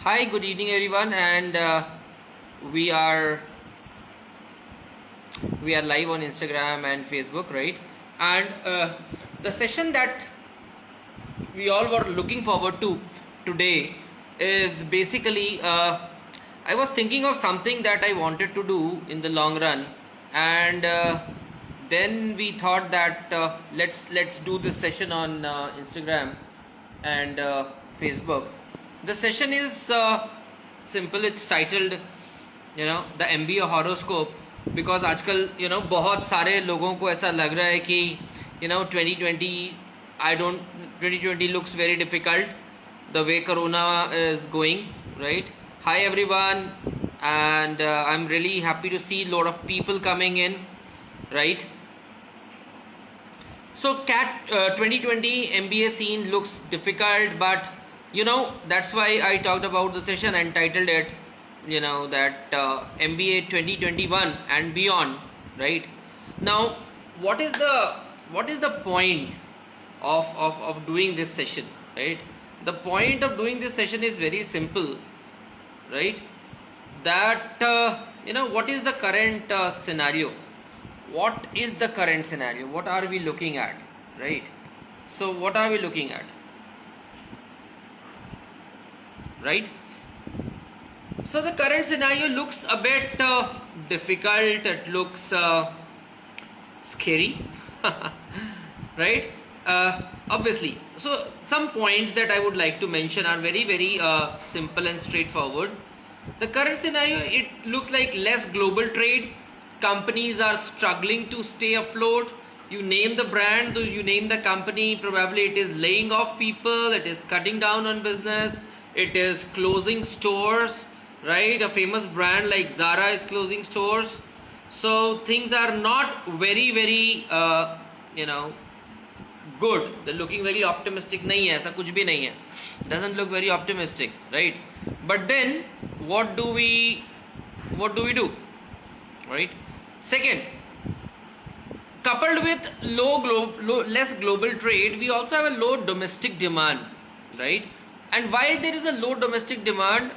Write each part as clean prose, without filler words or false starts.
Hi, good evening, everyone, and we are we are live on Instagram and Facebook, right? And the session that we all were looking forward to today is basically I was thinking of something that I wanted to do in the long run, and then we thought that let's do this session on Instagram and Facebook. The session is simple. It's titled, the MBA horoscope, because आजकल बहुत सारे लोगों को ऐसा लग रहा है कि 2020 I don't 2020 looks very difficult the way corona is going, right? Hi everyone, and I'm really happy to see a lot of people coming in, right? So cat 2020 MBA scene looks difficult, but that's why I talked about the session and titled it that MBA 2021 and beyond, right? Now what is the point of doing this session, right? The point of doing this session is very simple, right? That what is the current scenario? What is the current scenario? What are we looking at, right? So what are we looking at, right? So the current scenario looks a bit difficult. It looks scary, right? Obviously. So some points that I would like to mention are very simple and straightforward. The current scenario, it looks like less global trade. Companies are struggling to stay afloat. You name the brand, you name the company, probably it is laying off people, it is cutting down on business, it is closing stores, right? A famous brand like Zara is closing stores. So things are not very good. They're looking very optimistic. नहीं है, ऐसा कुछ भी नहीं है. Doesn't look very optimistic, right? But then what do we do, right? Second, coupled with less global trade, we also have a low domestic demand, right? And why there is a low domestic demand?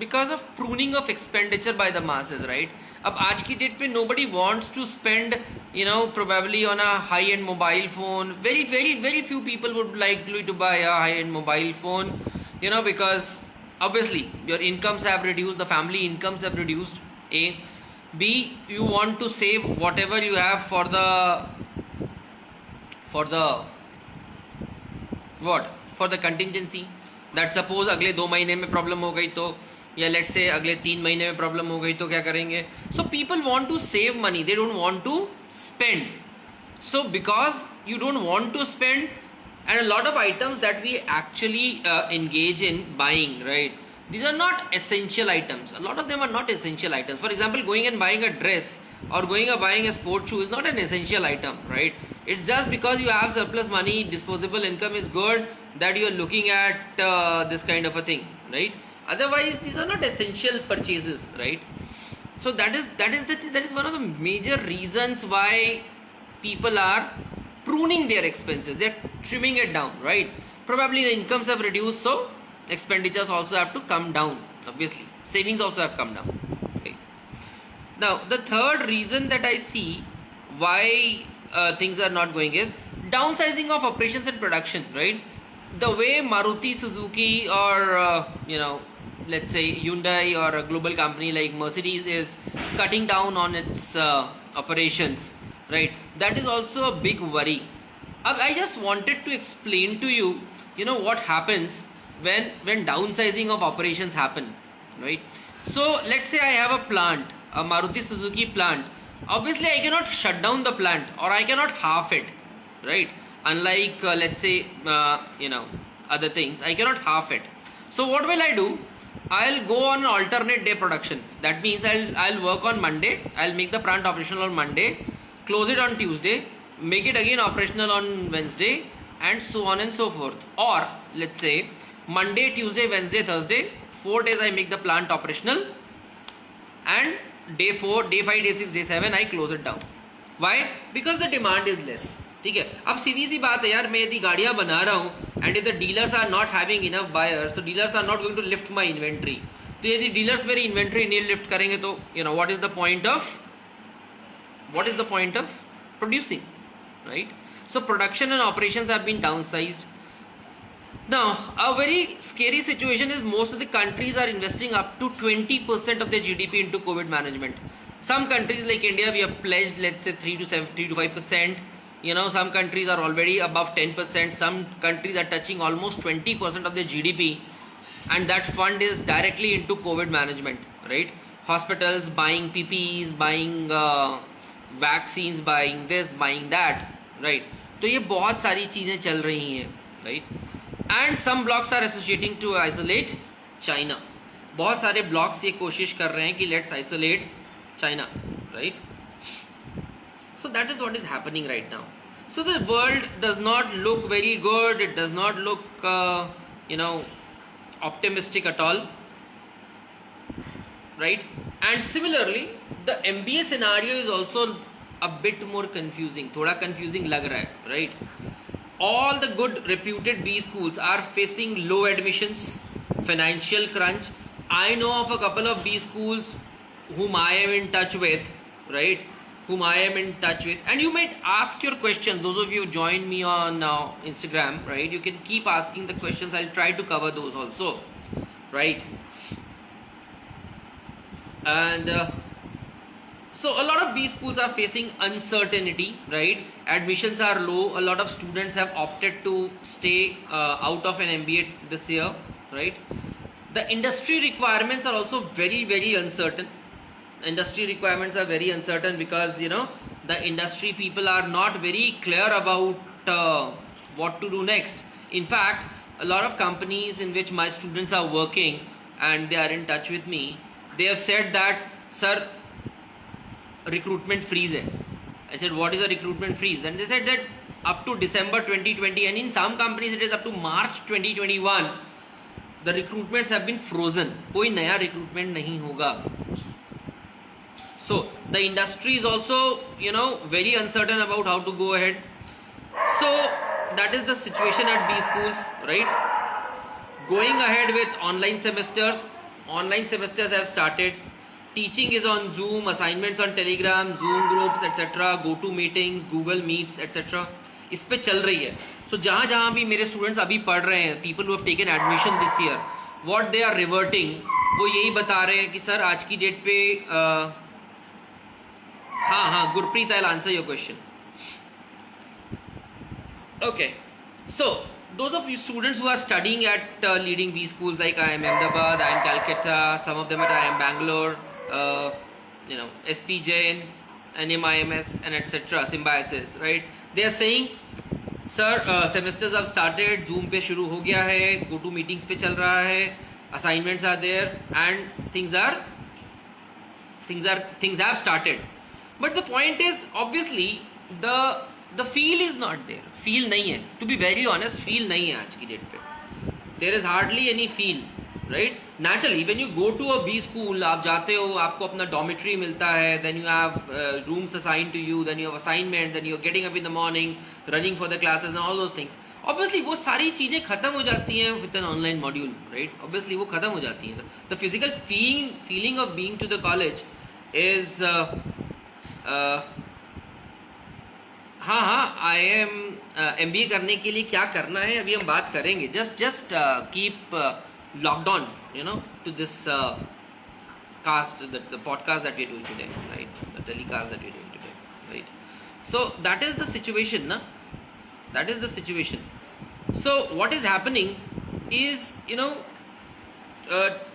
Because of pruning of expenditure by the masses, right? अब आज की date पे nobody wants to spend probably on a high end mobile phone. Very few people would like to buy a high end mobile phone, because obviously your incomes have reduced, the family incomes have reduced. A, B, you want to save whatever you have for the contingency. That suppose अगले 2 महीने में problem हो गई तो, या let's say अगले 3 महीने में प्रॉब्लम हो गई तो क्या करेंगे? So people want to save money, they don't want to spend. So because you don't want to spend, and a lot of items that we actually engage in buying, right? These are not essential items. A lot of them are not essential items. For example, going and buying a dress or going and buying a sport shoe is not an essential item, right? It's just because you have surplus money, disposable income is good, that you are looking at this kind of a thing, right? Otherwise, these are not essential purchases, right? So that is one of the major reasons why people are pruning their expenses. They're trimming it down, right? Probably the incomes have reduced, so expenditures also have to come down. Obviously, savings also have come down. Okay. Now, the third reason that I see why things are not going is downsizing of operations and production, right? The way Maruti Suzuki or let's say Hyundai or a global company like Mercedes is cutting down on its operations, right? That is also a big worry. I just wanted to explain to you, what happens when downsizing of operations happen, right? So let's say I have a plant, a Maruti Suzuki plant. Obviously I cannot shut down the plant, or I cannot half it, right? Unlike let's say other things, I cannot half it. So what will I do? I'll go on alternate day productions. That means I'll work on Monday, I'll make the plant operational on Monday, close it on Tuesday, make it again operational on Wednesday, and so on and so forth. Or let's say Monday, Tuesday, Wednesday, Thursday, 4 days I make the plant operational, and day 4, day 5, day 6, day 7 I close it down. Why? Because the demand is less. ठीक है. अब सीधी सी बात है यार, मैं यदि गाड़ियां बना रहा हूं and if the dealers are not having enough buyers, so dealers are not going to lift my inventory. तो यदि dealers मेरी inventory नहीं lift करेंगे तो what is the point of producing, right? So production and operations have been downsized. Now a very scary situation is most of the countries are investing up to 20% of their GDP into COVID management. Some countries like India, we have pledged, let's say 3 to 5%. Some countries are already above 10%. Some countries are touching almost 20% of their GDP, and that fund is directly into COVID management, right? Hospitals buying PPEs, buying vaccines, buying this, buying that, right? तो ये बहुत सारी चीजें चल रही हैं, right? And some blocks are associating to isolate China. बहुत सारे blocks ये कोशिश कर रहे हैं कि let's isolate China, right? So that is what is happening right now. So the world does not look very good. It does not look, optimistic at all, right? And similarly, the MBA scenario is also a bit more confusing. थोड़ा confusing लग रहा है, right? All the good reputed B schools are facing low admissions, financial crunch. I know of a couple of B schools whom I am in touch with, right? And you might ask your questions. Those of you who joined me on Instagram, right? You can keep asking the questions. I'll try to cover those also, right? And so a lot of B schools are facing uncertainty, right? Admissions are low. A lot of students have opted to stay out of an MBA this year, right? The industry requirements are also very, very uncertain. Industry requirements are very uncertain because the industry people are not very clear about what to do next. In fact, a lot of companies in which my students are working and they are in touch with me, they have said that, sir, recruitment freeze hai. I said, what is a recruitment freeze? And they said that up to December 2020, and in some companies it is up to March 2021, the recruitments have been frozen. कोई नया recruitment नहीं होगा. So the industry is also very uncertain about how to go ahead. So that is the situation at B schools, right? Going ahead with online semesters. Online semesters have started. Teaching is on Zoom, assignments on Telegram, Zoom groups, etc. Go to meetings, Google Meets, etc. इस पे चल रही है. So जहाँ भी मेरे students अभी पढ़ रहे हैं, people who have taken admission this year, what they are reverting, वो यही बता रहे हैं कि सर आज की डेट पे हाँ Gurpreet, I'll answer your question. Okay, so those of you students who are studying at leading B schools like IIM Ahmedabad, IIM Calcutta, some of them at IIM Bangalore, SP Jain, NMIMS, and etc. Symbiosis, right? They are saying, sir, semesters have started, Zoom पे शुरू हो गया है, go to meetings पे चल रहा है, assignments are there, and things have started. But the point is, obviously, the feel is not there. Feel नहीं है. To be very honest, feel नहीं है आज की डेट पे. There is hardly any feel, right? Naturally, when you go to a B school, आप जाते हो, आपको अपना dormitory मिलता है, then you have rooms assigned to you, then you have assignment, then you're getting up in the morning, running for the classes and all those things. Obviously, वो सारी चीजें खत्म हो जाती हैं with an online module, right? Obviously, वो खत्म हो जाती हैं. The physical feeling of being to the college is हाँ IIM MBA करने के लिए क्या करना है अभी हम बात करेंगे. Just keep locked on, to this cast, the podcast that we are doing today, right? The telecast that we are doing today, right? So that is the situation, na? That is the situation. So what is happening is,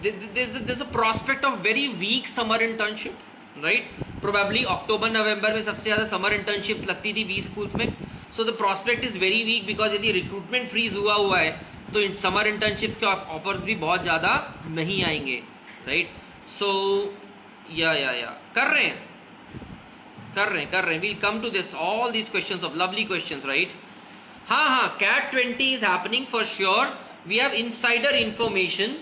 there's a prospect of very weak summer internship, right? Probably October, November में सबसे ज़्यादा summer internships लगती थी B schools में. So the prospect is very weak because यदि recruitment freeze हुआ है तो summer internships के offers भी बहुत ज़्यादा नहीं आएंगे, right? So कर रहे हैं. We'll come to this, all these questions of lovely questions, right? हाँ CAT 20 is happening for sure. We have insider information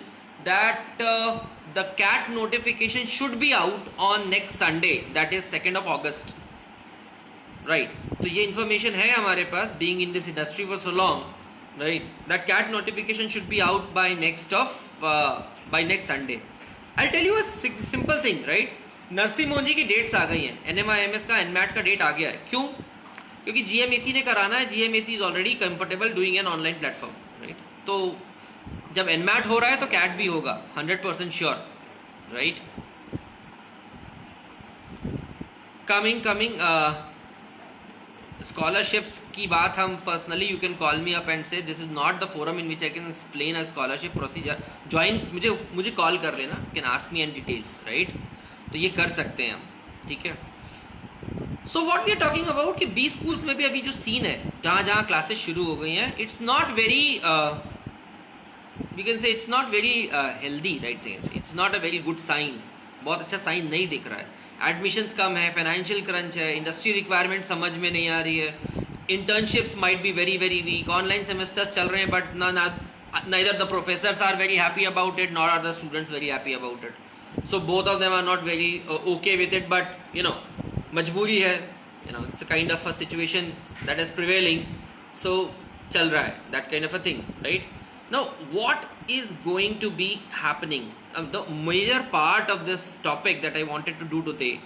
that the CAT notification should be out on next Sunday, that is 2nd of August, right? तो ये information है हमारे पास, being in this industry for so long, right? That CAT notification should be out by next Sunday. I'll tell you a simple thing, right? Narasimha Modi की dates आ गई हैं, NMIMS का NMAT का date आ गया है. क्यों? क्योंकि GMAC ने कराना है. GMAC is already comfortable doing an online platform, right? तो जब NMAT हो रहा है तो CAT भी होगा, 100% श्योर, राइट? कमिंग scholarships की बात हम personally, you can call me up and say this is not the forum in which I can explain a scholarship procedure. Join मुझे कॉल कर लेना, can ask me in detail, right? तो ये कर सकते हैं हम, ठीक है? So what we are talking about कि 20 स्कूल्स में भी अभी जो सीन है, जहां जहां क्लासेस शुरू हो गई हैं, it's not very we can say it's not very healthy, right? It's not a very good sign. बहुत अच्छा साइन नहीं दिख रहा है. एडमिशंस कम है, फाइनेंशियल क्रंच है, इंडस्ट्री रिक्वायरमेंट समझ में नहीं आ रही है, internships might be very very weak, online semesters चल रहे हैं but neither the professors are very happy about it nor are the students very happy about it. So both of them are not very okay with it, but you know, मजबूरी है, you know, it's a kind of a situation that is prevailing, so चल रहा है, that kind of a thing, right? Now what is going to be happening, the major part of this topic that I wanted to do today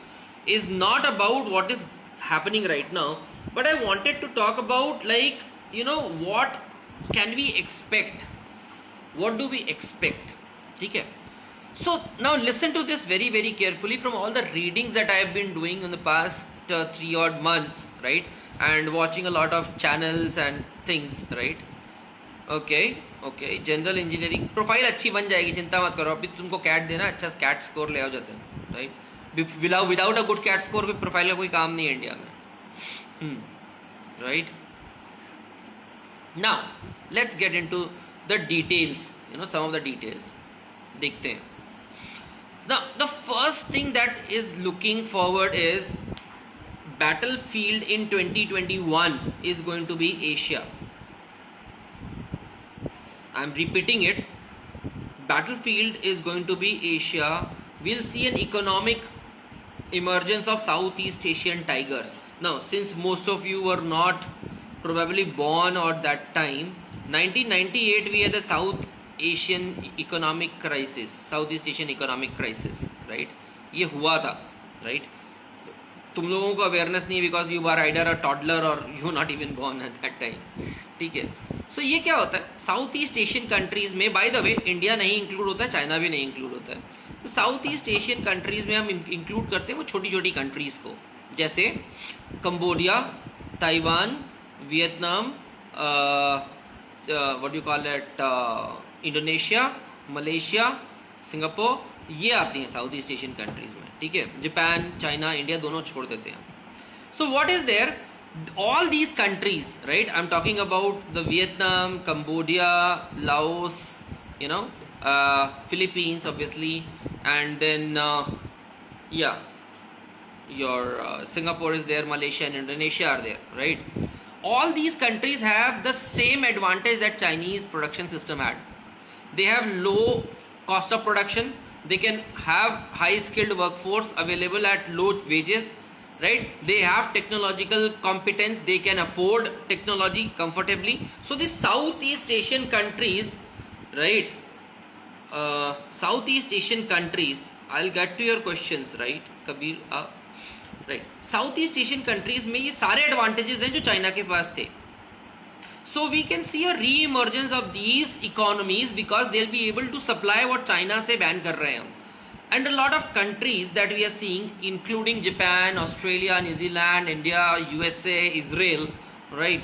is not about what is happening right now, but I wanted to talk about, like, you know, what can we expect, what do we expect, ठीक है? So now listen to this very very carefully from all the readings that I have been doing in the past 3 odd months, right? And watching a lot of channels and things, right? Okay general engineering profile अच्छी बन जाएगी, चिंता मत करो. अभी तुमको cat देना, अच्छा कैट स्कोर ले आओ जाते हैं, right? Without a good CAT score कोई प्रोफाइल का कोई काम नहीं है इंडिया में, right? Now let's get into the details, you know, some of the details देखते हैं. The first thing that is looking forward is battlefield in 2021 is going to be Asia. I'm repeating it. Battlefield is going to be Asia. We'll see an economic emergence of Southeast Asian tigers. Now, since most of you were not probably born at that time, 1998 we had the South Asian economic crisis, Southeast Asian economic crisis, right? ये हुआ था, right? तुम लोगों को awareness नहीं है because you are either a toddler और you not even born at that time, ठीक है? सो ये क्या होता है, साउथ ईस्ट एशियन कंट्रीज में, बाय द वे इंडिया नहीं इंक्लूड होता है, चाइना भी नहीं इंक्लूड होता है. तो साउथ ईस्ट एशियन कंट्रीज में हम इंक्लूड करते हैं वो छोटी छोटी कंट्रीज को, जैसे Cambodia, Taiwan, Vietnam, what you call it, Indonesia, Malaysia, Singapore, ये आती हैं साउथ ईस्ट एशियन कंट्रीज में, ठीक है? जापान, चाइना, इंडिया दोनों छोड़ देते हैं. So what is there, all these countries, right? I'm talking about the Vietnam, Cambodia, Laos, you know, Philippines obviously, and then your Singapore is there, Malaysia and Indonesia are there, right? All these countries have the same advantage that Chinese production system had. They have low cost of production, they can have high skilled workforce available at low wages, right? They have technological competence, they can afford technology comfortably. So the Southeast Asian countries, right? Southeast Asian countries, I'll get to your questions, right, Kabir? Right, Southeast Asian countries में ये सारे advantages हैं जो China के पास थे. So we can see a re-emergence of these economies because they'll be able to supply what China से ban कर रहे हैं. And a lot of countries that we are seeing, including Japan, Australia, New Zealand, India, USA, Israel, right?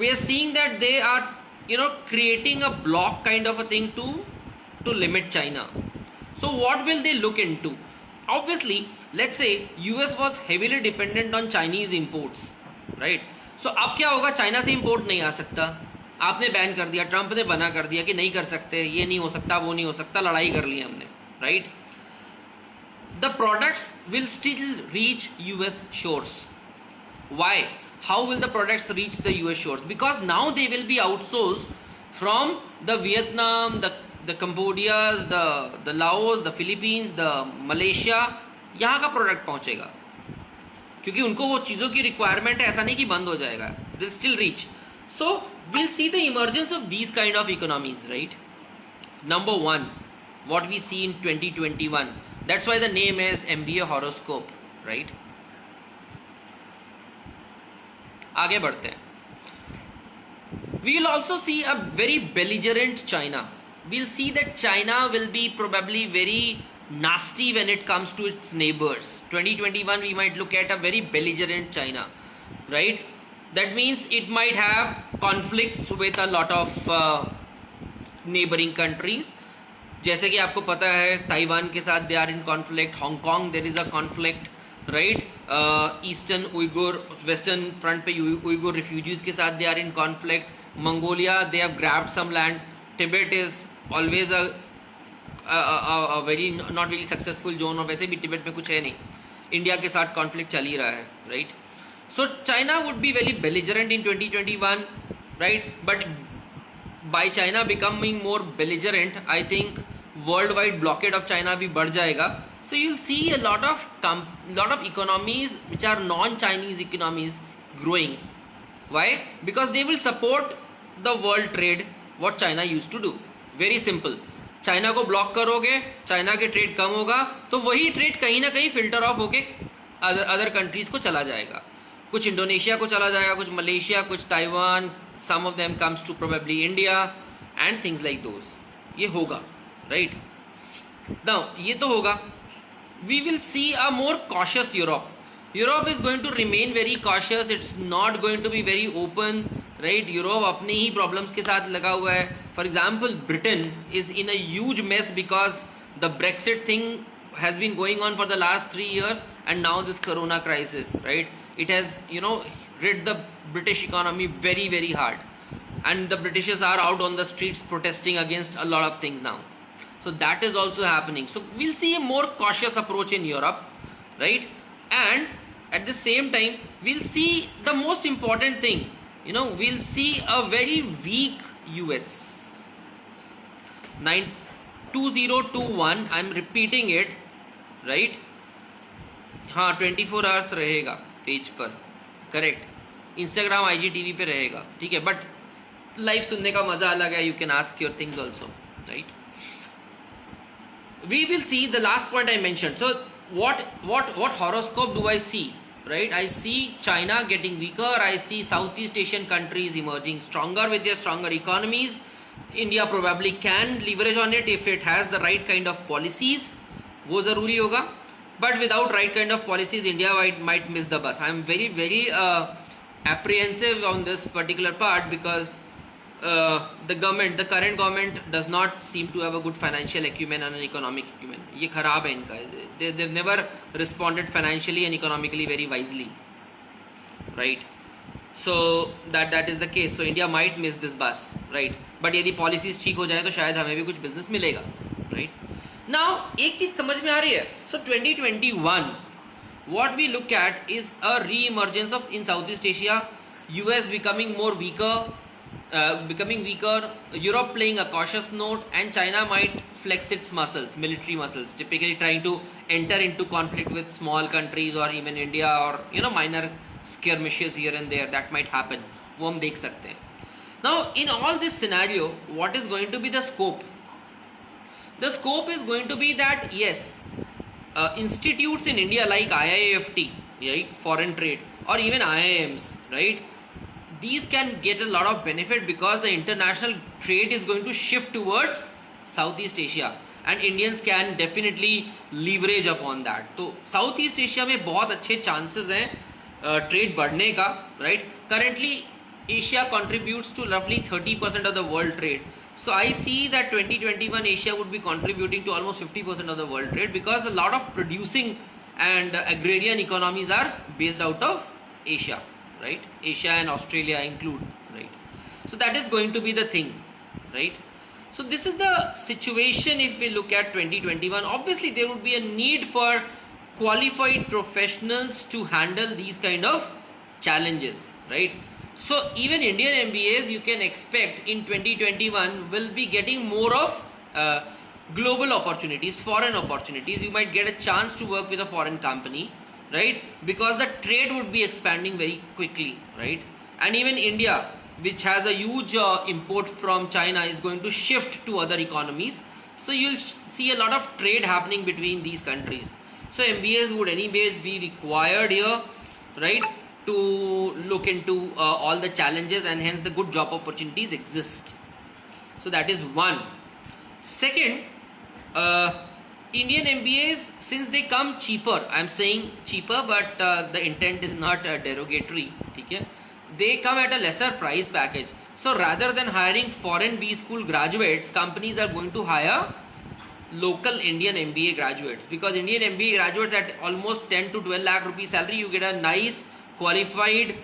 We are seeing that they are, you know, creating a block kind of a thing to limit China. So what will they look into? Obviously, let's say US was heavily dependent on Chinese imports, right? So अब क्या होगा, China से import नहीं आ सकता, आपने ban कर दिया, Trump ने बना कर दिया कि नहीं कर सकते, ये नहीं हो सकता, वो नहीं हो सकता, लड़ाई कर ली हमने, right? The products will still reach US shores. Why? How will the products reach the US shores? Because now they will be outsourced from the Vietnam, the Cambodias, the Laos, the Philippines, the Malaysia. यहाँ का product पहुंचेगा क्योंकि उनको वो चीज़ों की requirement है, ऐसा नहीं कि बंद हो जाएगा, they'll still reach. So we'll see the emergence of these kind of economies, right? Number one, what we see in 2021. That's why the name is MBA horoscope, right? आगे बढ़ते हैं. We'll also see a very belligerent China. We'll see that China will be probably very nasty when it comes to its neighbors. 2021 we might look at a very belligerent China, right? That means it might have conflicts with a lot of neighboring countries. जैसे कि आपको पता है Taiwan के साथ they are in conflict, Hong Kong there is a conflict, right? Eastern Uighur, western front पे Uighur refugees के साथ they are in conflict. Mongolia they have grabbed some land. Tibet is always a very not very successful zone, और वैसे भी Tibet में कुछ है नहीं. इंडिया के साथ कॉन्फ्लिक्ट चल ही रहा है, right? So China would be very belligerent in 2021, right? But by China becoming more belligerent, I think worldwide blockade of China भी बढ़ जाएगा. So you'll see a lot of economies which are non-Chinese economies growing. Why? Because they will support the world trade what China used to do. Very simple. China को block करोगे, China के trade कम होगा, तो वही trade कहीं ना कहीं filter of होके अदर कंट्रीज को चला जाएगा. कुछ इंडोनेशिया को चला जाएगा, कुछ मलेशिया, कुछ Taiwan, some of them comes to probably India and things like those. ये होगा, राइट? नाउ ये तो होगा. We will see a more cautious Europe. Europe is going to remain very cautious. It's not going to be very open, right? Europe अपने ही problems के साथ लगा हुआ है. For example Britain is in a huge mess because the Brexit thing has been going on for the last 3 years, and now this corona crisis, right? It has, hit the British economy very, very hard, and the Britishers are out on the streets protesting against a lot of things now. So that is also happening. So we'll see a more cautious approach in Europe, right? And at the same time we'll see the most important thing, we'll see a very weak US. 2021, I'm repeating it, right? हाँ, 24 hours रहेगा page पर, correct. Instagram IGTV पे रहेगा, ठीक है? But live सुनने का मजा अलग है. You can ask your things also, right? We will see the last point I mention. So what horoscope do I see, right? I see China getting weaker. I see Southeast Asian countries emerging stronger with their stronger economies. India probably can leverage on it if it has the right kind of policies. वो जरूरी होगा. But without right kind of policies India might miss the bus. I am very very apprehensive on this particular part because the current government does not seem to have a good financial acumen and an economic acumen. ये खराब है इनका. They've never responded financially and economically very wisely, right? So that is the case. So India might miss this bus, right? But यदि policies ठीक हो जाए तो शायद हमें भी कुछ business मिलेगा, right? Now एक चीज समझ में आ रही है. So 2021, what we look at is a re-emergence of in Southeast Asia, US becoming weaker, Europe playing a cautious note, and China might flex its muscles, military muscles, typically trying to enter into conflict with small countries or even India, or minor skirmishes here and there that might happen. वो हम देख सकते हैं. Now in all this scenario, what is going to be the scope? The scope is going to be that yes, institutes in India like IIFT, right, foreign trade, or even IIMs, right, these can get a lot of benefit because the international trade is going to shift towards Southeast Asia, and Indians can definitely leverage upon that. तो Southeast Asia में बहुत अच्छे chances हैं trade बढ़ने का, right? Currently Asia contributes to roughly 30% of the world trade. So I see that 2021 Asia would be contributing to almost 50% of the world trade because a lot of producing and agrarian economies are based out of Asia, right? Asia and Australia include, right? So that is going to be the thing, right? So this is the situation if we look at 2021. Obviously there would be a need for qualified professionals to handle these kind of challenges, right? So even Indian MBAs you can expect in 2021 will be getting more of global opportunities, foreign opportunities. You might get a chance to work with a foreign company, right? Because the trade would be expanding very quickly, right? And even India which has a huge import from China, is going to shift to other economies. So you'll see a lot of trade happening between these countries. So MBAs would anyways be required here, right, to look into all the challenges, and hence the good job opportunities exist. So that is one. Second, Indian MBAs, since they come cheaper, I'm saying cheaper, but the intent is not derogatory, okay? They come at a lesser price package. So rather than hiring foreign B school graduates, companies are going to hire local Indian MBA graduates, because Indian MBA graduates at almost 10 to 12 lakh rupees salary, you get a nice qualified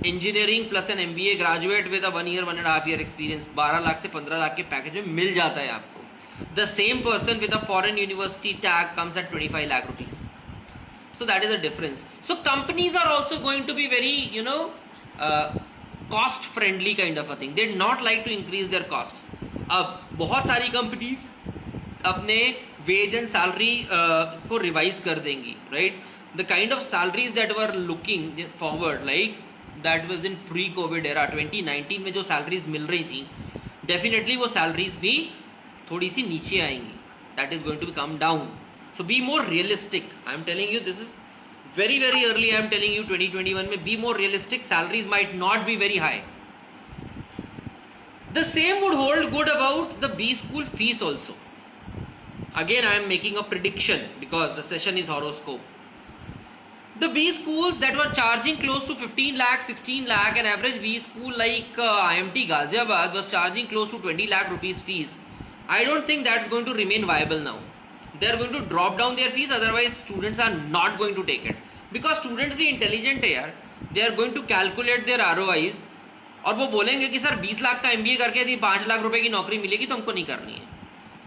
engineering plus an MBA graduate with a 1 year 1.5 year experience. 12 lakh से 15 lakh के package में मिल जाता है आपको. The same person with a foreign university tag comes at 25 lakh rupees. So that is the difference. So companies are also going to be very, cost friendly kind of a thing. They not like to increase their costs. अब बहुत सारी companies अपने wage and salary को revise कर देंगी, right? The kind of salaries that were looking forward, like that was in pre-COVID era, 2019 में जो salaries मिल रही थी, definitely वो salaries भी थोड़ी सी नीचे आएंगी. That is going to come down. So be more realistic. I am telling you, this is very very early. I am telling you 2021 में be more realistic. Salaries might not be very high. The same would hold good about the B school fees also. Again, I am making a prediction because the session is horoscope. The B schools that were charging close to 15 lakh, 16 lakh, an average B school like IMT Ghaziabad was charging close to 20 lakh rupees fees. I don't think that's going to remain viable now. They are going to drop down their fees, otherwise students are not going to take it. Because students भी intelligent है यार, they are going to calculate their ROIs और वो बोलेंगे कि sir 20 lakh का MBA करके यदि 5 लाख रुपए की नौकरी मिलेगी तो हमको नहीं करनी है.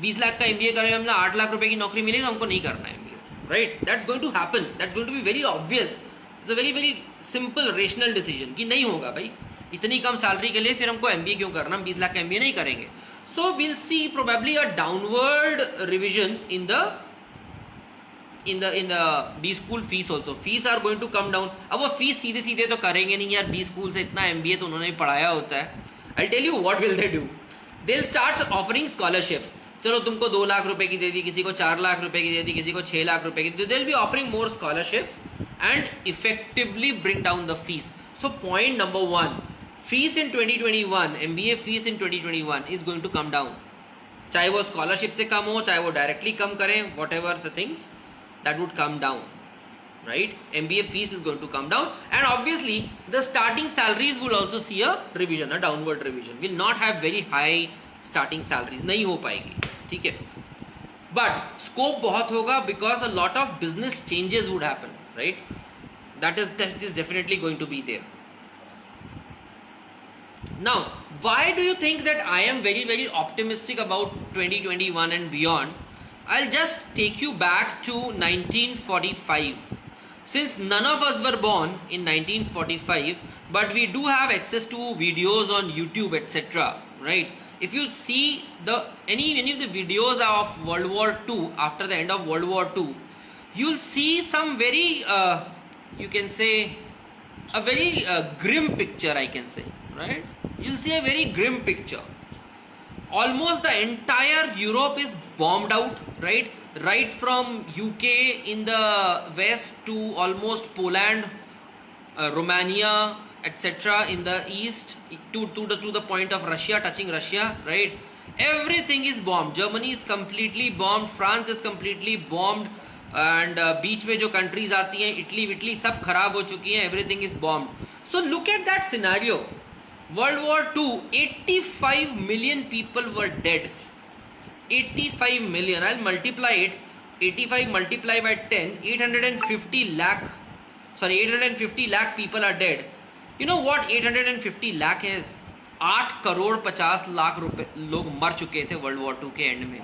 20 लाख का MBA करके हमने 8 लाख रुपए की नौकरी मिलेगी तो हमको नहीं करना है MBA. Right? That's going to happen. That's going to be very obvious. It's a very very simple rational decision कि नहीं होगा भाई, इतनी कम सैलरी के लिए फिर हमको MBA क्यों करना, हम 20 लाख का MBA नहीं करेंगे. So we'll see probably a downward revision in the B school fees also. Fees are going to come down. अब वो fees सीधे सीधे तो करेंगे नहीं यार, B school से इतना MBA तो उन्होंने पढ़ाया होता है. I'll tell you what will they do. They'll start offering scholarships. चलो तुमको 2 लाख रुपए की दे दी, किसी को 4 लाख रुपए की दे दी, किसी को 6 लाख रुपए की. They'll be offering more scholarships and effectively bring down the fees. So point number 1. Fees in 2021, MBA fees in 2021 is going to come down. चाहे वो स्कॉलरशिप से कम हो, चाहे वो डायरेक्टली कम करें, whatever the things, that would come down, right? MBA fees is going to come down, and obviously the starting salaries will also see a revision, a downward revision. Will not have very high starting salaries, नहीं हो पाएगी, ठीक है? But scope बहुत होगा because a lot of business changes would happen, right? That is definitely going to be there. Now, why do you think that I am very very optimistic about 2021 and beyond? I'll just take you back to 1945. Since none of us were born in 1945, but we do have access to videos on YouTube, etc. Right? If you see any of the videos of World War II, after the end of World War II, you'll see some very you can say a very grim picture, I can say, right? You'll see a very grim picture. Almost the entire Europe is bombed out, right? Right from UK in the west to almost Poland, Romania, etc. in the east to the point of Russia, touching Russia, right? Everything is bombed. Germany is completely bombed. France is completely bombed. And बीच में जो countries आती हैं, Italy सब खराब हो चुकी हैं. Everything is bombed. So look at that scenario. World War II, 85 million people were dead. 85 million. I'll multiply it. 85 multiplied by 10, 850 lakh people are dead. You know what 850 lakh is? 8 crore 50 lakh रुपए लोग मर चुके थे वर्ल्ड वॉर 2 के and में.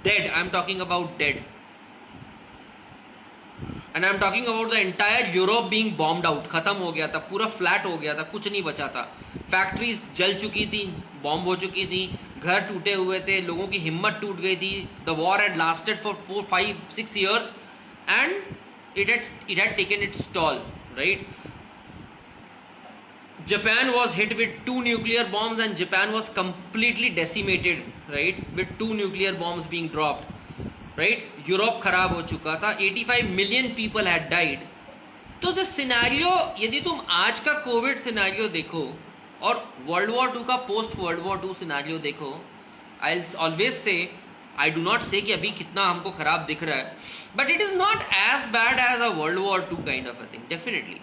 Dead. I'm talking about dead. And I'm talking about the entire Europe being bombed out. खत्म हो गया था, पूरा फ्लैट हो गया था, कुछ नहीं बचा था. फैक्ट्रीज जल चुकी थी, बॉम्ब हो चुकी थी, घर टूटे हुए थे, लोगों की हिम्मत टूट गई थी. The war had lasted for 4, 5, 6 years and it had taken its toll, right? Japan was hit with 2 nuclear bombs and Japan was completely decimated, right? With 2 nuclear bombs being dropped, right? Europe खराब हो चुका था, 85 million people had died. तो the scenario, यदि तुम आज का Covid scenario देखो और वर्ल्ड वॉर 2 का पोस्ट वर्ल्ड वॉर 2 सिनेरियो देखो, I always say, I do not से कि अभी कितना हमको खराब दिख रहा है, but it is not as bad as a world war 2 kind of a thing. Definitely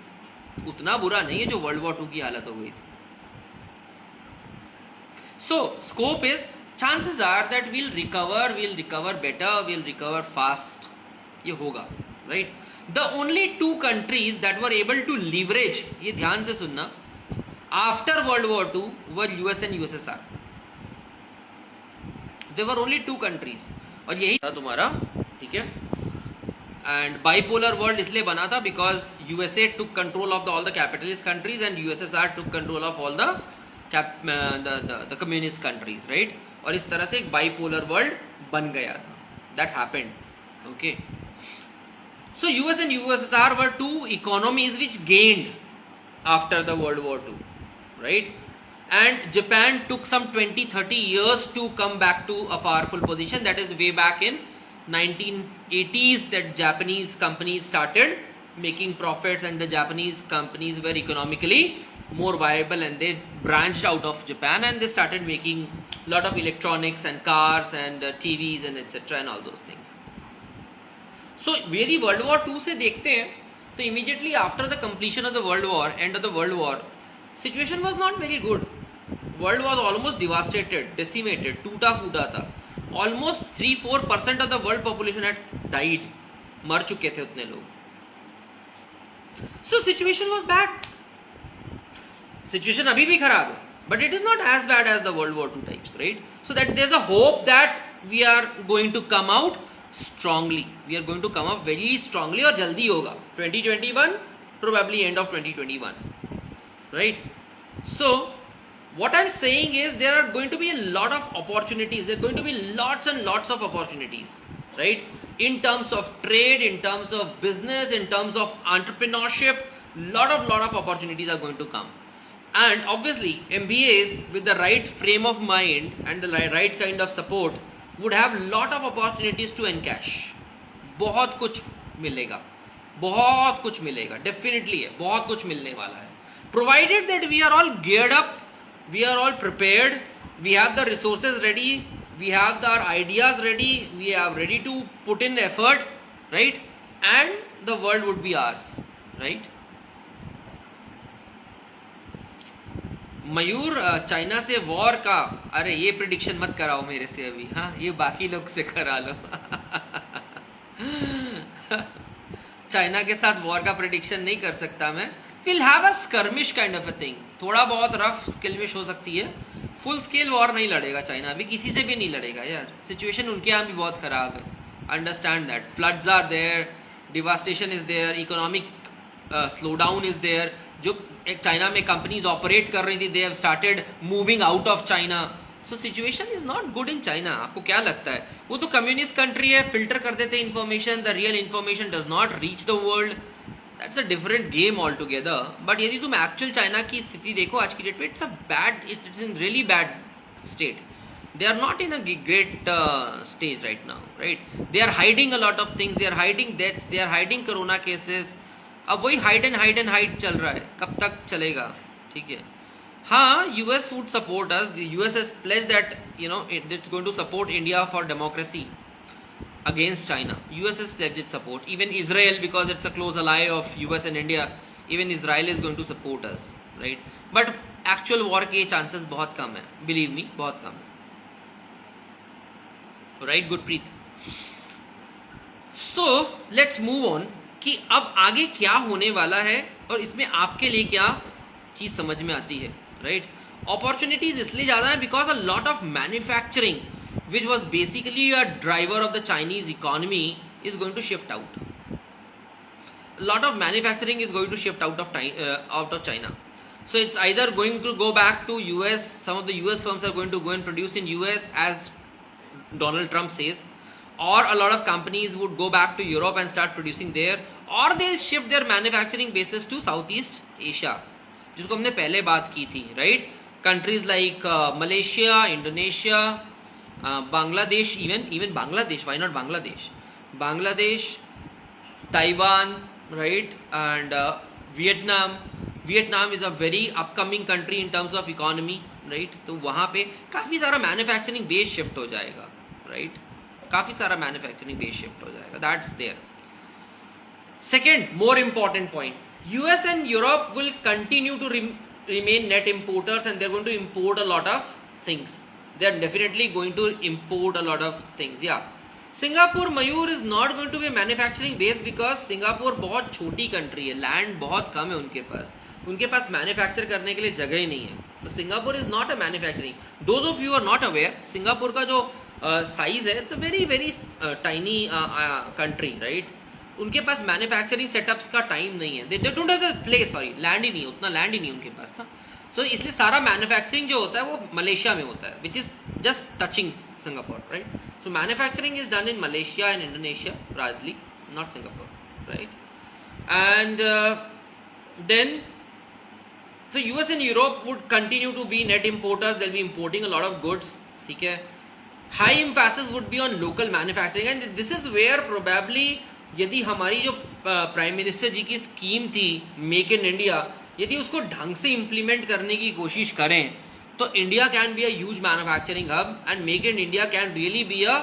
उतना बुरा नहीं है जो वर्ल्ड वॉर 2 की हालत हो गई थी. So scope is, chances are that will recover better, will recover fast. ये होगा, right? The only 2 countries that were able to leverage, ये ध्यान से सुनना, after World war 2 were US and USSR. There were only 2 countries, और यही था तुम्हारा, ठीक है? एंड बाइपोलर वर्ल्ड इसलिए बना था because USA took control of all the capitalist countries and USSR took control of all the communist countries, right? और इस तरह से एक बाइपोलर वर्ल्ड बन गया था. That happened, okay? So US and USSR were 2 economies which gained after the world war 2, right? And Japan took some 20-30 years to come back to a powerful position. That is way back in 1980s that Japanese companies started making profits, and the Japanese companies were economically more viable, and they branched out of Japan and they started making a lot of electronics and cars and TVs and etc. and all those things. So यदि World War 2 से देखते हैं तो immediately after the completion of the World War, end of the World War, situation was not very good. World was almost devastated, decimated, टूटा फूटा था. Almost 3-4% of the world population had died. मर चुके थे उतने लोग. So situation was bad. Situation अभी भी खराब है, but it is not as bad as the World War 2 types, right? So that there's a hope that we are going to come out strongly. We are going to come up very strongly, और जल्दी होगा. 2021, probably end of 2021, right? So what I'm saying is there are going to be a lot of opportunities. There are going to be lots and lots of opportunities, right? In terms of trade, in terms of business, in terms of entrepreneurship, lot of opportunities are going to come. And obviously MBAs with the right frame of mind and the right kind of support would have lot of opportunities to encash. बहुत कुछ मिलेगा, बहुत कुछ मिलेगा, definitely है, बहुत कुछ मिलने वाला है. Provided that we are all geared up, we are all prepared, we have the resources ready, we have our ideas ready, we are ready to put in effort, right? And the world would be ours, right? Mayur, China से war का, अरे ये prediction मत कराओ मेरे से अभी, हाँ, ये बाकी लोग से करा लो. चाइना के साथ वॉर का प्रिडिक्शन नहीं कर सकता मैं. We'll have a skirmish kind of a thing. थोड़ा बहुत रफ स्किलमिश हो सकती है. फुल स्केल वॉर नहीं लड़ेगा चाइना, अभी किसी से भी नहीं लड़ेगा यार. सिचुएशन उनके यहाँ भी बहुत खराब है. Understand that. Floods are there, devastation is there, economic slowdown is there. जो एक चाइना में कंपनीज ऑपरेट कर रही थी, they have started moving out of China. So situation is not good in China. आपको क्या लगता है? वो तो कम्युनिस्ट कंट्री है, फिल्टर कर देते information. The real information does not reach the world. That's a different game altogether. But यदि तुम एक्चुअल चाइना की स्थिति देखो आज की डेट पे, it's a bad, it's in really bad state. They are not in a great stage right now, right? They are hiding a lot of things. They are hiding deaths. They are hiding corona cases. अब वही hide and hide चल रहा है. कब तक चलेगा? ठीक है. हाँ, US would support us. The US has pledged that it's going to support India for democracy against China. US has pledged its support. Even Israel, because it's a close ally of US and India, even Israel is going to support us, right? But actual war के chances बहुत कम है, believe me, बहुत कम है. Right, Gurpreet? So let's move on कि अब आगे क्या होने वाला है और इसमें आपके लिए क्या चीज समझ में आती है, right? Opportunities इसलिए ज्यादा है because a lot of manufacturing, which was basically a driver of the Chinese economy, is going to shift out. A lot of manufacturing is going to shift out of China. So it's either going to go back to US. Some of the US firms are going to go and produce in US, as Donald Trump says, or a lot of companies would go back to Europe and start producing there, or they'll shift their manufacturing bases to Southeast Asia, जिसको हमने पहले बात की थी, right? Countries like Malaysia, Indonesia, Bangladesh, even Bangladesh, why not Bangladesh, Bangladesh, Taiwan, right, and Vietnam is a very upcoming country in terms of economy, right? तो वहां पे काफी सारा मैन्युफैक्चरिंग बेस शिफ्ट हो जाएगा, राइट? काफी सारा मैन्युफैक्चरिंग बेस शिफ्ट हो जाएगा, that's there. Second more important point, US and Europe will continue to remain net importers and they're going to import a lot of things. They're definitely going to import a lot of things. Yeah, Singapore, Mayur, is not going to be a manufacturing base because Singapore बहुत छोटी country है, land बहुत कम है उनके पास manufacture करने के लिए जगह ही नहीं है. तो Singapore is not a manufacturing. Those of you are not aware, Singapore का जो साइज है, it's a very very tiny country, right? उनके पास मैन्युफैक्चरिंग सेटअप्स का टाइम नहीं है, they don't have the place, sorry, land ही नहीं, उतना लैंड ही नहीं उनके पास ना. तो इसलिए सारा मैन्युफैक्चरिंग जो होता है वो मलेशिया में होता है, which is just touching Singapore, right? So manufacturing is done in Malaysia and Indonesia largely, not Singapore, right? And then so US and Europe would continue to be net importers. They'll be importing a lot of goods, ठीक है? High emphasis would be on local manufacturing, and this is where probably यदि हमारी जो prime minister जी की scheme थी make in India, यदि उसको ढंग से इंप्लीमेंट करने की कोशिश करें तो India can be a huge manufacturing hub and make in India can really be a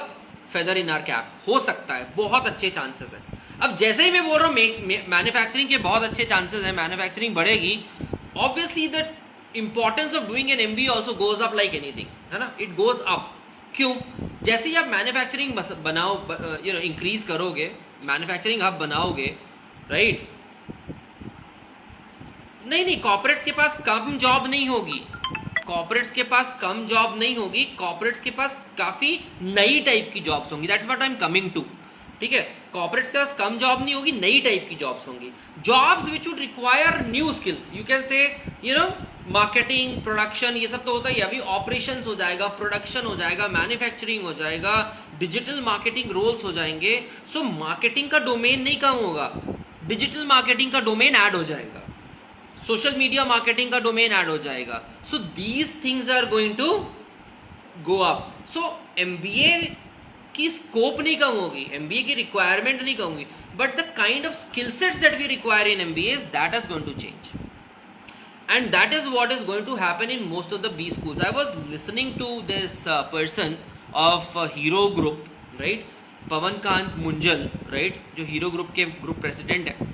feather in our cap. हो सकता है, बहुत अच्छे चांसेस है. अब जैसे ही मैं बोल रहा हूँ मैन्युफैक्चरिंग के बहुत अच्छे चांसेस है, मैन्युफैक्चरिंग बढ़ेगी, obviously the importance of doing an MBA also goes up like anything, है ना? It goes up. क्यों? जैसे ही आप मैन्युफैक्चरिंग बनाओ, इंक्रीज करोगे, मैन्युफैक्चरिंग हब बनाओगे, राइट? नहीं, कॉर्पोरेट्स के पास कम जॉब नहीं होगी, कॉर्पोरेट्स के पास कम जॉब नहीं होगी, कॉर्पोरेट्स के पास काफी नई टाइप की जॉब्स होंगी. That's what I am coming to. ठीक है, कॉर्पोरेट्स के पास कम जॉब नहीं होगी, नई टाइप की जॉब्स होंगी, jobs which would require new skills. You can say marketing, production, ये सब तो होता है. अभी ऑपरेशंस हो जाएगा, प्रोडक्शन हो जाएगा, मैन्युफैक्चरिंग हो जाएगा, डिजिटल मार्केटिंग रोल्स हो जाएंगे. सो मार्केटिंग का डोमेन नहीं कम होगा, डिजिटल मार्केटिंग का डोमेन ऐड हो जाएगा, सोशल मीडिया मार्केटिंग का डोमेन ऐड हो जाएगा. So these things are going to go up. सो एमबीए की स्कोप नहीं कम होगी, एमबीए की रिक्वायरमेंट नहीं कम होगी, but the kind of skill sets that we require in MBA that is going to change. And that is what is going to happen in most of the B schools. I was listening to this person of Hero Group, right? Pawan Kant Munjal, right? जो Hero group के group president है.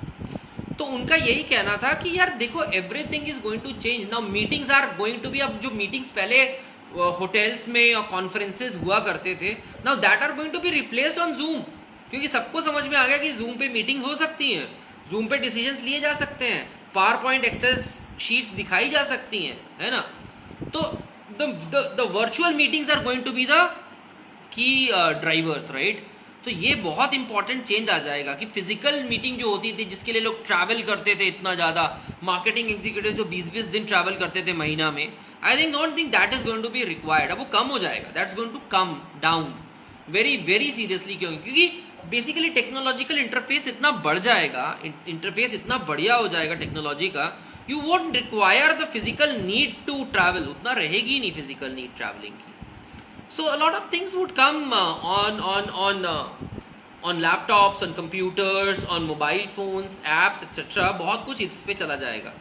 तो उनका यही कहना था कि यार देखो, everything is going to change now. Meetings are going to be, अब जो मीटिंग्स पहले होटल्स में और कॉन्फ्रेंसेस हुआ करते थे, now that are going to be replaced on Zoom. क्योंकि सबको समझ में आ गया कि जूम पे मीटिंग हो सकती हैं, जूम पे डिसीजंस लिए जा सकते हैं, पावर पॉइंट एक्सेल शीट्स दिखाई जा सकती हैं, है ना? तो the virtual meetings are going to be the key drivers, right? तो ये बहुत इंपॉर्टेंट चेंज आ जाएगा कि फिजिकल मीटिंग जो होती थी, जिसके लिए लोग ट्रैवल करते थे इतना ज्यादा, मार्केटिंग एग्जीक्यूटिव जो 20-20 दिन ट्रैवल करते थे महीना में, I think don't think that is going to be required. अब वो कम हो जाएगा, that's going to come down very very seriously. क्योंकि बेसिकली टेक्नोलॉजिकल इंटरफेस इतना बढ़ जाएगा, इंटरफेस इतना बढ़िया हो जाएगा टेक्नोलॉजी का, you won't require the physical need to travel, उतना रहेगी नहीं फिजिकल नीड ट्रैवलिंग की. So a lot of things would come on laptops, on computers, on mobile phones, apps, etc. बहुत कुछ इस पे चला जाएगा.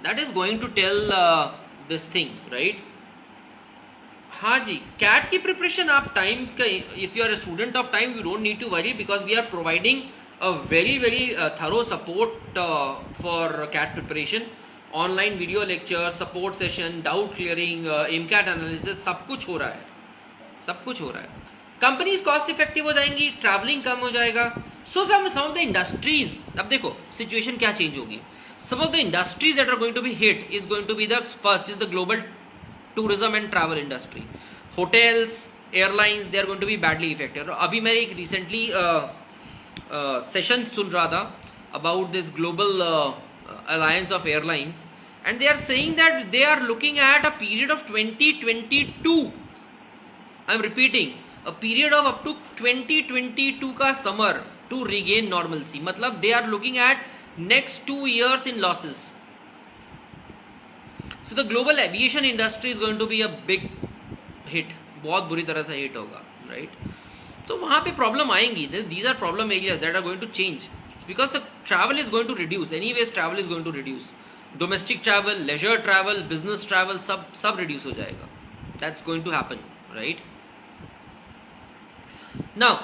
That is going to tell this thing, right? हाँ जी, CAT की प्रिपरेशन आप टाइम का, if you are a student of time, you don't need to worry because we are providing a very very thorough support for CAT preparation. Online video lecture, support session, doubt clearing, MCAT analysis, सब कुछ हो रहा है, सब कुछ हो रहा है. कंपनीज कॉस्ट इफेक्टिव हो जाएंगी, ट्रैवलिंग कम हो जाएगा. So some of the industries, अब देखो सिचुएशन क्या चेंज होगी. Some of the industries that are going to be hit is going to be the first is the global tourism and travel industry. Hotels, airlines, they are going to be badly affected. अभी मैं एक recently session सुन रहा था about this global alliance of airlines, and they are saying that they are looking at a period of 2022. I'm repeating, a period of up to 2022 का summer to regain normalcy. मतलब they are looking at next 2 years in losses. So the global aviation industry is going to be a big hit, बहुत बुरी तरह से hit होगा, right? तो वहां पे प्रॉब्लम आएंगी. These are problem areas that are going to change because the travel is going to reduce. Anyways travel is going to reduce. Domestic travel, leisure travel, business travel, सब reduce हो जाएगा. That's going to happen, right? Now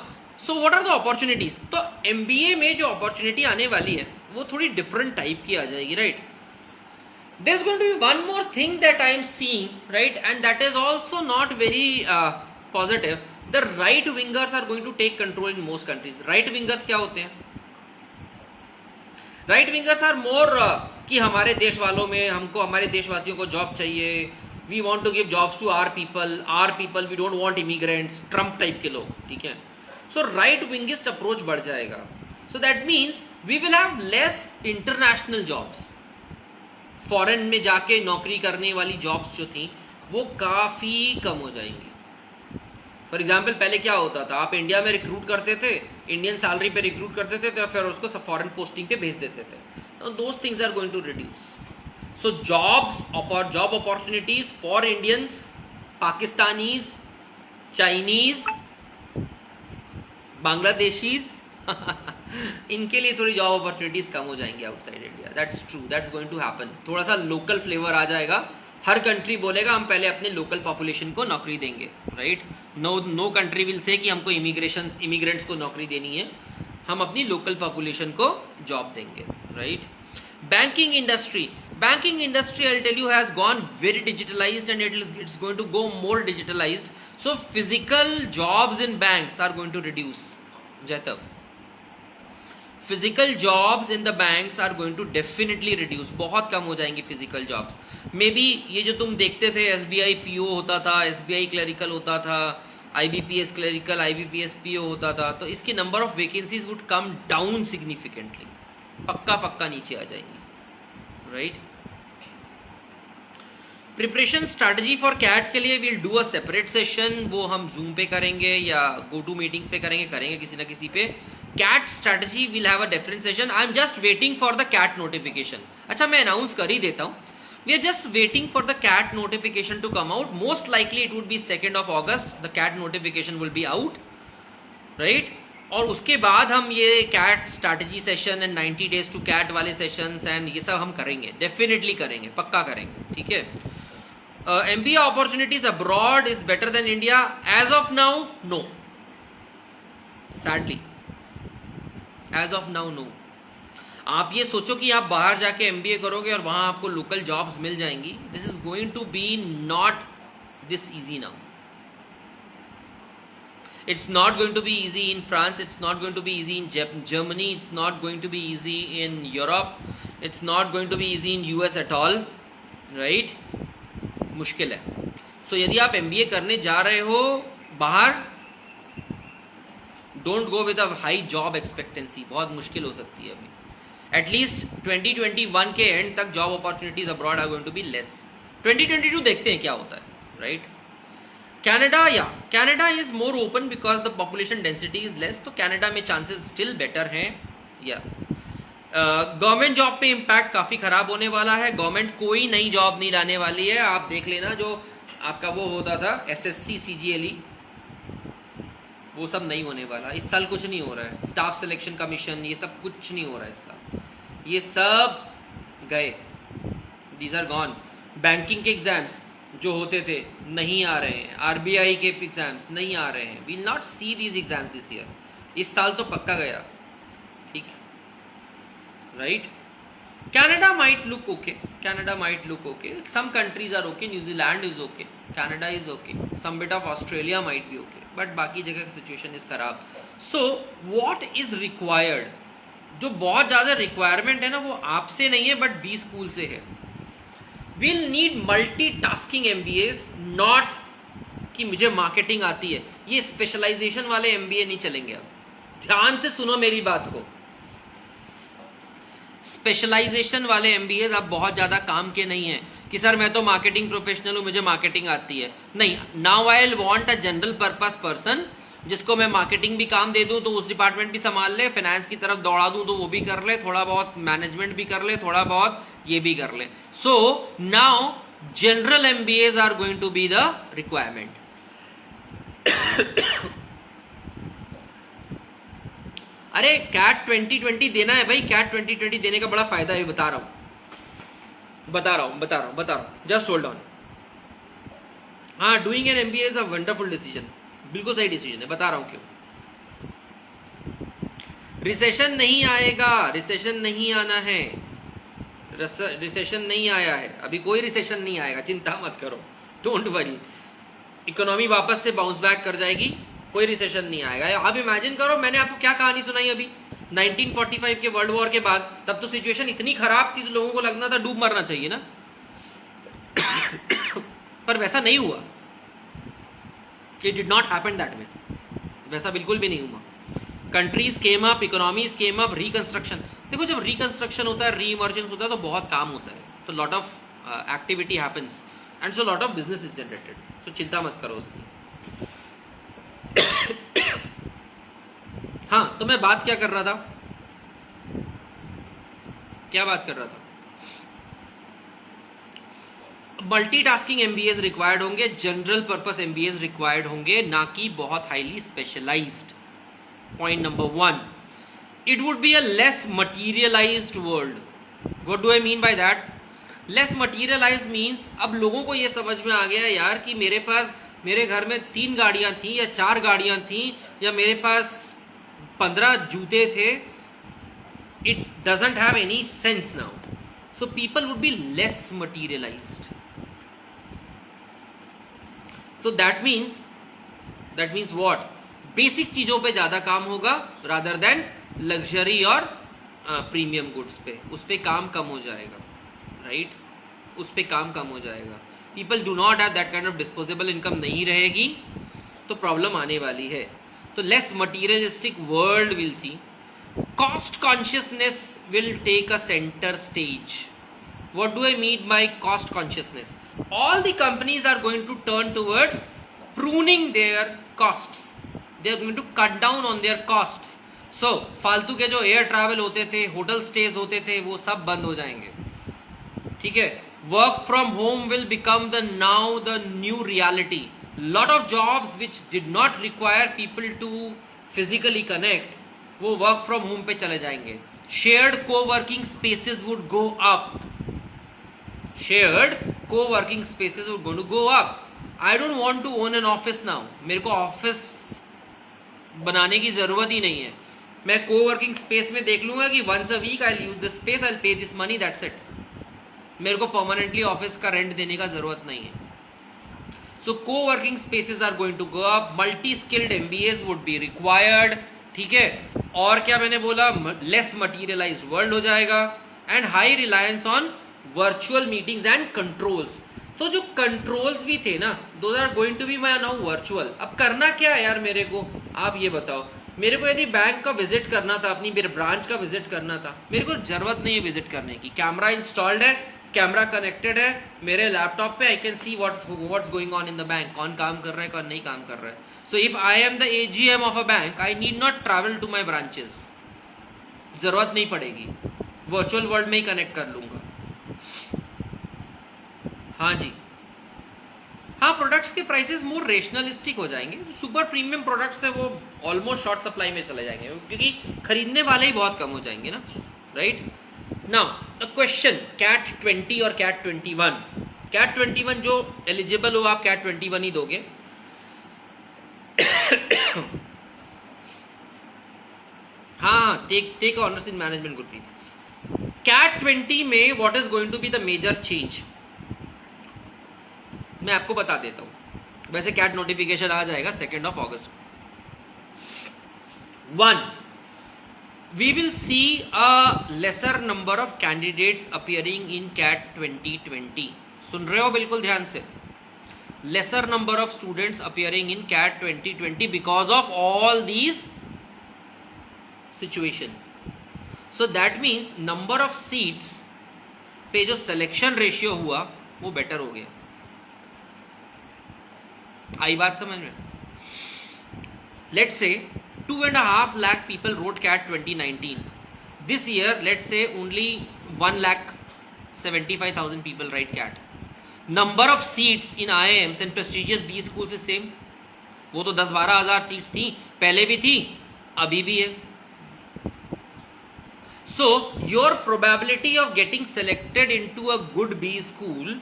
so what are the opportunities? तो MBA में जो opportunity आने वाली है वो थोड़ी डिफरेंट टाइप की आ जाएगी, right? There's going to be one more thing that I am seeing, right, and that is also not very positive. The right wingers are going to take control in most countries. Right wingers क्या होते हैं? Right wingers are more कि हमारे देश वालों में, हमको हमारे देशवासियों को जॉब चाहिए. We want to give jobs to our people. We don't want immigrants. Trump type के लोग, ठीक है? So right wingist approach बढ़ जाएगा. So that means we will have less international jobs. Foreign में जाके नौकरी करने वाली जॉब्स जो थी वो काफी कम हो जाएंगी. फॉर एग्जाम्पल पहले क्या होता था, आप इंडिया में रिक्रूट करते थे, इंडियन सैलरी पे रिक्रूट करते थे, तो फिर उसको सब फॉरेन पोस्टिंग पे भेज देते थे. तो those things are going to reduce. So job opportunities for Indians, Pakistanis, Chinese, Bangladeshis इनके लिए थोड़ी जॉब अपॉर्चुनिटीज कम हो जाएंगी outside India. That's true, that's going to happen. थोड़ा सा लोकल फ्लेवर आ जाएगा. हर कंट्री बोलेगा हम पहले अपने लोकल पॉपुलेशन को नौकरी देंगे, right? No country will say कि हमको इमिग्रेंट्स को नौकरी देनी है, हम अपनी लोकल पॉपुलेशन को जॉब देंगे, राइट? Banking industry I will tell you has gone very digitalised and it's going to go more digitalised. So physical jobs in banks are going to reduce. जैतव, physical jobs in the banks are going to definitely reduce. बहुत कम हो जाएंगी physical jobs. May be ये जो तुम देखते थे एसबीआई पीओ होता था, एसबीआई क्लरिकल होता था, आईबीपीएस क्लरिकल, आईबीपीएस पीओ होता था, तो इसकी number of vacancies would come down significantly. पक्का नीचे आ जाएंगी, right? Preparation strategy for CAT के लिए will do a separate session. वो हम जूम पे करेंगे या गो टू मीटिंग्स पे करेंगे किसी ना किसी पे. CAT strategy will have a different session. I am just waiting for the CAT notification. अच्छा, मैं अनाउंस कर ही देता हूं. We are just waiting for the CAT notification to come out. Most likely it would be 2 August. The CAT notification will be out, right? और उसके बाद हम ये CAT strategy session and 90 days to CAT वाले sessions and ये सब हम करेंगे, डेफिनेटली करेंगे, पक्का करेंगे, ठीक है? MBA opportunities abroad is better than India. As of now, no. Sadly, as of now, no. आप ये सोचो कि आप बाहर जाके MBA करोगे और वहां आपको लोकल जॉब्स मिल जाएंगी. This is going to be not this easy now. It's not going to be easy in France. It's not going to be easy in Germany. It's not going to be easy in Europe. It's not going to be easy in US at all, right? मुश्किल है. सो यदि आप MBA करने जा रहे हो बाहर, don't go with a high job expectancy. बहुत मुश्किल हो सकती है अभी. एटलीस्ट 2021 के एंड तक job opportunities abroad are going to be less. 2022 देखते हैं क्या होता है, right? Canada is more open because the population density is less. तो कैनेडा में चांसेस स्टिल बेटर हैं. या गवर्नमेंट जॉब पे इम्पैक्ट काफी खराब होने वाला है. गवर्नमेंट कोई नई जॉब नहीं लाने वाली है. आप देख लेना, जो आपका वो होता था SSC CGLE, वो सब नहीं होने वाला. इस साल कुछ नहीं हो रहा है. स्टाफ सिलेक्शन कमीशन, ये सब कुछ नहीं हो रहा है इस साल. ये सब गए, दीज आर गॉन. बैंकिंग के एग्जाम्स जो होते थे नहीं आ रहे हैं. RBI के एग्जाम्स नहीं आ रहे हैं. We'll not see these exams this year. इस साल तो पक्का गया, ठीक, right? Canada might look okay. Some countries are okay. New Zealand is okay. Canada is okay. Some bit of Australia might be okay. But बाकी जगह की situation is खराब. So what is required? जो बहुत ज़्यादा requirement है ना, वो आपसे नहीं है, but B school से है. We'll need multitasking MBAs, not कि मुझे marketing आती है. ये specialization वाले MBA नहीं चलेंगे. अब ध्यान से सुनो मेरी बात को. स्पेशलाइजेशन वाले MBAs अब बहुत ज्यादा काम के नहीं है कि सर मैं तो मार्केटिंग प्रोफेशनल हूं, मुझे मार्केटिंग आती है. नहीं, now I will want a general purpose person जिसको मैं मार्केटिंग भी काम दे दूं तो उस डिपार्टमेंट भी संभाल ले, फाइनेंस की तरफ दौड़ा दूं तो वो भी कर ले, थोड़ा बहुत मैनेजमेंट भी कर ले, थोड़ा बहुत ये भी कर ले. So now general MBAs are going to be the requirement. अरे कैट 2020 देना है भाई, कैट 2020 देने का बड़ा फायदा है, बता रहा हूं, जस्ट होल्ड ऑन. हाँ, doing an MBA is a wonderful decision, बिल्कुल सही डिसीजन है, बता रहा हूं क्यों. रिसेशन नहीं आएगा, रिसेशन नहीं आना है, रिसेशन नहीं आया है अभी, कोई रिसेशन नहीं आएगा, चिंता मत करो, डोंट वरी. इकोनॉमी वापस से बाउंस बैक कर जाएगी, कोई रिसेशन नहीं आएगा. अब इमेजिन करो, मैंने आपको क्या कहानी सुनाई अभी 1945 के वर्ल्ड वॉर के बाद. तब तो सिचुएशन इतनी खराब थी तो लोगों को लगना था डूब मरना चाहिए ना. पर वैसा नहीं हुआ. It did not happen that way, वैसा बिल्कुल भी नहीं हुआ. Countries came up, economies came up, reconstruction. देखो जब रिकंस्ट्रक्शन होता है, री इमर्जेंस होता है, तो बहुत काम होता है, तो lot of activity happens and so lot of business is generated. तो चिंता मत करो उसकी. हाँ, तो मैं बात क्या कर रहा था, मल्टीटास्किंग MBAs रिक्वायर्ड होंगे, जनरल पर्पस MBAs रिक्वायर्ड होंगे, ना कि बहुत highly specialised. Point number 1, it would be a less materialized world. What do I mean by that? Less materialized means अब लोगों को ये समझ में आ गया यार कि मेरे घर में 3 गाड़ियां थी या 4 गाड़ियां थी या मेरे पास 15 जूते थे. It doesn't have any sense now. So people would be less materialized. So that means what? Basic चीजों पे ज्यादा काम होगा रादर देन लग्जरी और प्रीमियम गुड्स पे. उस पे काम कम हो जाएगा, राइट? उस पे काम कम हो जाएगा. People do not have that kind of disposable income नहीं रहेगी, तो प्रॉब्लम आने वाली है. तो less materialistic world will see. Cost consciousness will take a centre stage. What do I mean by cost consciousness? All the companies are going to turn towards pruning their costs. They are going to cut down on their costs. So फालतू के जो air travel होते थे, hotel stage होते थे, वो सब बंद हो जाएंगे. ठीक है. Work from home will become the new reality. Lot of jobs which did not require people to physically connect, वो वर्क फ्रॉम होम पे चले जाएंगे. Shared co-working spaces would go up. I don't want to own an office now. मेरे को office बनाने की जरूरत ही नहीं है. मैं को-वर्किंग स्पेस में देख लूंगा कि once a week I use this space, I pay this money, that's it. मेरे को परमानेंटली ऑफिस का रेंट देने का जरूरत नहीं है. So co-working spaces are going to go up. Multi skilled MBAs would be required. ठीक है. और क्या मैंने बोला? लेस मटीरियलाइज्ड वर्ल्ड हो जाएगा and high reliance on virtual meetings and controls. तो जो कंट्रोल्स भी थे ना, those are going to be now virtual. अब करना क्या है यार मेरे को, आप ये बताओ. मेरे को यदि बैंक का विजिट करना था, अपनी मेरे ब्रांच का विजिट करना था, मेरे को जरूरत नहीं है विजिट करने की. कैमरा इंस्टॉल्ड है, कैमरा कनेक्टेड है मेरे लैपटॉप पे. I can see what's going on in the bank. कौन काम कर रहा है, कौन नहीं काम कर रहा है. So if I am the AGM of a bank, I need not travel to my branches. जरूरत नहीं पड़ेगी, वर्चुअल वर्ल्ड में ही कनेक्ट कर लूंगा. हाँ जी. हाँ, प्रोडक्ट्स के प्राइसेस मोर रेशनलिस्टिक हो जाएंगे. सुपर प्रीमियम प्रोडक्ट्स है वो ऑलमोस्ट शॉर्ट सप्लाई में चले जाएंगे, क्योंकि खरीदने वाले ही बहुत कम हो जाएंगे ना, right? Now the question, CAT 20 और कैट 21. कैट 21 जो एलिजिबल हो, आप कैट 21 ही दोगे. हाँ, tech honours in management Gurpreet. CAT 20 में what is going to be the major change, मैं आपको बता देता हूं. वैसे कैट नोटिफिकेशन आ जाएगा 2 अगस्त. 1, we will see a lesser number of candidates appearing in CAT 2020. सुन रहे हो बिल्कुल ध्यान से. lesser number of students appearing in CAT 2020 because of all these situation. So that means number of seats पे जो selection ratio हुआ वो better हो गया. आई बात समझ में? Let's say 2.5 lakh people wrote CAT 2019. This year, let's say only 1,75,000 people write CAT. Number of seats in IIMs and prestigious B schools is same. वो तो 10-12 हजार सीट्स थी, पहले भी थी, अभी भी है. So your probability of getting selected into a good B school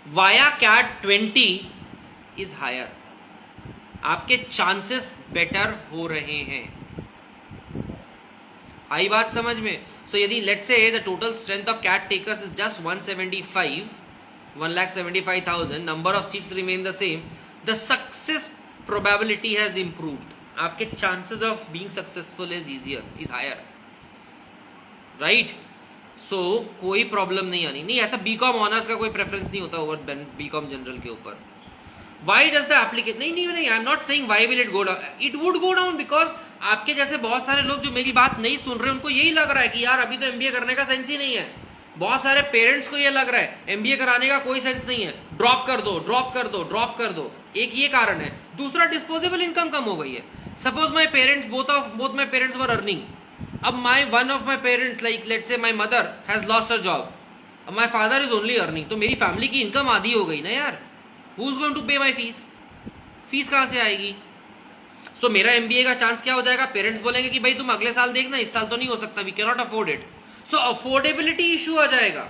via CAT 20 is higher. आपके चांसेस बेटर हो रहे हैं. आई बात समझ में? So यदि let's say the total strength of CAT takers is just 1,75,000, number of seats remain the same, the success probability has improved. आपके chances of being successful is higher. Right. So कोई problem नहीं आनी. नहीं, ऐसा BCom honours का कोई preference नहीं होता ओवर बीकॉम जनरल के ऊपर. व्हाई डज द एप्लीकेशन, नहीं, आई am not saying why will it go down. It would go down because आपके जैसे बहुत सारे लोग जो मेरी बात नहीं सुन रहे, उनको यही लग रहा है कि यार अभी तो MBA करने का सेंस ही नहीं है. बहुत सारे पेरेंट्स को ये लग रहा है MBA कराने का कोई सेंस नहीं है, ड्रॉप कर दो. एक ये कारण है. दूसरा, डिस्पोजेबल इनकम कम हो गई है. Suppose my parents, both my parents were earning. अब one of my parents, like let's say my mother has lost her job, अब my father is only earning, तो मेरी फैमिली की इनकम आधी हो गई ना यार. Who is going to pay my fees? Fees कहां से आएगी? सो मेरा MBA का चांस क्या हो जाएगा? पेरेंट्स बोलेंगे कि भाई तुम अगले साल देखना, इस साल तो नहीं हो सकता, we can not afford it. So affordability issue आ जाएगा.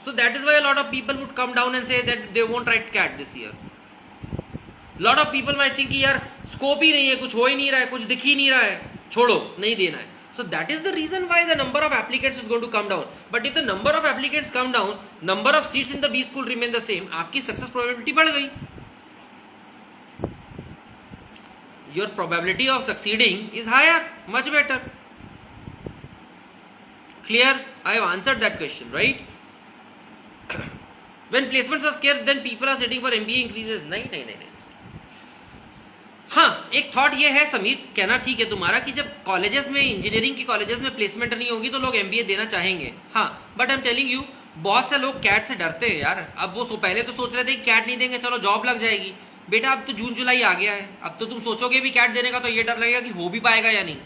So that is why a lot of people would come down and say that they won't write CAT this year. Lot of people might think कि यार scope ही नहीं है, कुछ हो ही नहीं रहा है, कुछ दिख ही नहीं रहा है, छोड़ो, नहीं देना है. So that is the reason why the number of applicants is going to come down. But if the number of applicants come down, number of seats in the B school remain the same, आपकी success probability बढ़ गई. Your probability of succeeding is higher, much better. Clear? I have answered that question, right? When placements are scarce, then people are sitting for MBA increases. नहीं. हाँ, एक thought ये है समीर, कहना ठीक है तुम्हारा कि जब कॉलेजेस में, इंजीनियरिंग की कॉलेजेस में प्लेसमेंट नहीं होगी तो लोग MBA देना चाहेंगे. हाँ, but I am telling you, बहुत से लोग CAT से डरते हैं यार. अब वो पहले तो सोच रहे थे कि CAT नहीं देंगे, चलो जॉब लग जाएगी. बेटा अब तो जून जुलाई आ गया है, अब तो तुम सोचोगे भी CAT देने का तो ये डर लगेगा कि हो भी पाएगा या नहीं.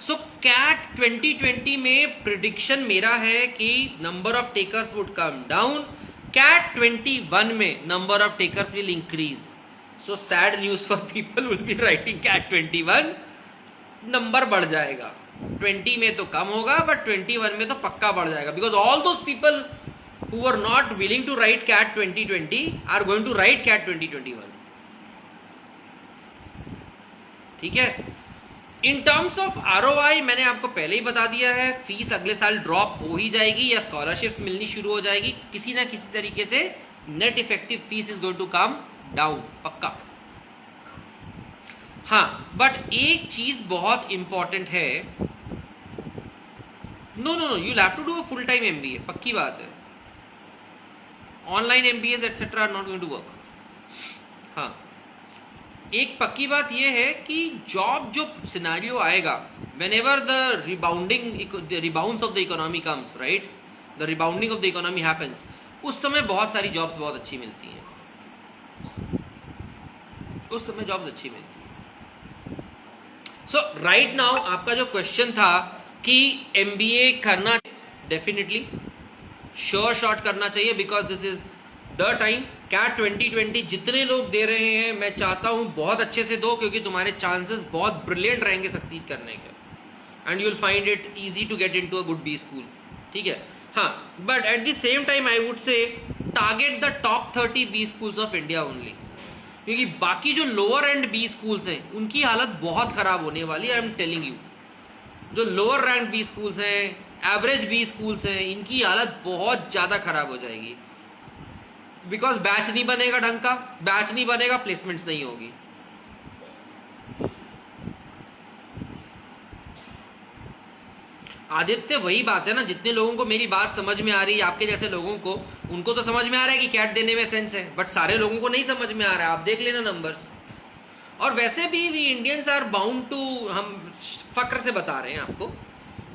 सो CAT 2020 में प्रिडिक्शन मेरा है कि number of takers would come down. CAT 21 में number of takers will increase. So sad news for people will be writing CAT 21. Number बढ़ जाएगा. 20 में तो कम होगा, बट 21 में तो पक्का बढ़ जाएगा. Because all those people who were not willing to write CAT 2020 are going to write CAT 2021. ठीक है. इन टर्म्स ऑफ ROI मैंने आपको पहले ही बता दिया है. फीस अगले साल ड्रॉप हो ही जाएगी या स्कॉलरशिप्स मिलनी शुरू हो जाएगी. किसी ना किसी तरीके से net effective fees is going to come down, पक्का. हाँ, बट एक चीज बहुत इंपॉर्टेंट है. No, you have to do a full time MBA, पक्की बात है. Online MBAs etcetera are not going to work. हाँ, एक पक्की बात यह है कि जॉब जो सिनेरियो आएगा, whenever the rebounds of the economy comes, right, the rebounding of the economy happens, उस समय बहुत सारी जॉब्स बहुत अच्छी मिलती हैं. उस समय जॉब्स अच्छी मिलती. सो राइट नाउ आपका जो क्वेश्चन था कि MBA करना, डेफिनेटली श्योर शॉट करना चाहिए, because this is the time. CAT 2020 जितने लोग दे रहे हैं, मैं चाहता हूं बहुत अच्छे से दो, क्योंकि तुम्हारे चांसेस बहुत ब्रिलियंट रहेंगे सक्सीड करने के, and you will find it easy to get into a good B school. ठीक है. हाँ, but at the same time I would say target the top 30 B schools of India only, क्योंकि बाकी जो lower and B schools हैं उनकी हालत बहुत खराब होने वाली है. आई एम टेलिंग यू, जो लोअर रैंक B स्कूल्स हैं, एवरेज B स्कूल्स हैं, इनकी हालत बहुत ज्यादा खराब हो जाएगी. बिकॉज बैच नहीं बनेगा ढंग का, बैच नहीं बनेगा, प्लेसमेंट्स नहीं होगी. आदित्य, वही बात है ना, जितने लोगों को मेरी बात समझ में आ रही है, आपके जैसे लोगों को, उनको तो समझ में आ रहा है कि CAT देने में सेंस है, बट सारे लोगों को नहीं समझ में आ रहा है. आप देख लेना नंबर्स. और वैसे भी we Indians are bound to, हम फक्र से बता रहे हैं आपको,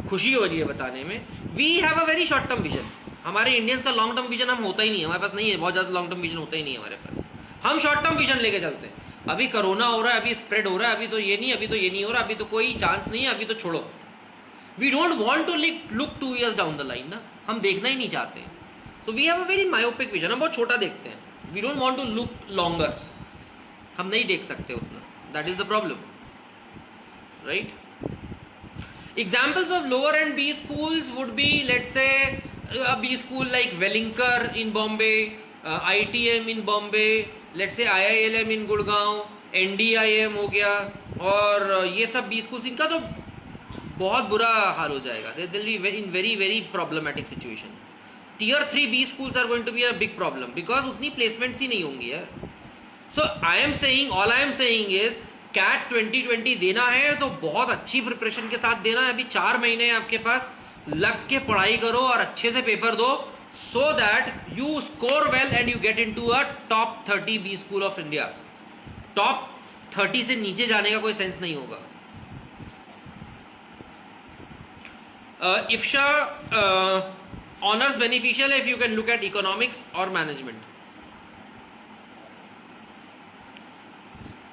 खुशी हो रही है बताने में, we have a very short term vision. हमारे इंडियंस का लॉन्ग टर्म विजन हम होता ही नहीं, हमारे पास नहीं है, बहुत ज्यादा लॉन्ग टर्म विजन होता ही नहीं है हमारे पास. हम शॉर्ट टर्म विजन लेके चलते हैं. अभी कोरोना हो रहा है, अभी स्प्रेड हो रहा है, अभी तो ये नहीं, अभी तो ये नहीं हो रहा, अभी तो कोई चांस नहीं है, अभी तो छोड़ो. We don't want to look 2 years down the line ना, हम देखना ही नहीं चाहते. So we have a very myopic vision, हम बहुत छोटा देखते हैं, we don't want to look longer, हम नहीं देख सकते उतना, that is the problem, right? Examples of lower and B schools would be, let's say, a B school like Wellinger in Bombay, ITM in Bombay, let's say IILM in Gurgaon, NDIM हो गया, और ये सब B schools, इनका तो बहुत बुरा हाल हो जाएगा, they will be in very very problematic situation. Tier 3 B schools are going to be a big problem because उतनी placements ही नहीं होंगी यार. So I am saying, all I am saying is CAT 2020 देना है तो बहुत अच्छी प्रिपरेशन के साथ देना है. अभी 4 महीने आपके पास, लग के पढ़ाई करो और अच्छे से पेपर दो, so that you score well and you get into a top 30 B school of India. Top 30 से नीचे जाने का कोई सेंस नहीं होगा. इफ्शा honours beneficial if you can look at economics और मैनेजमेंट.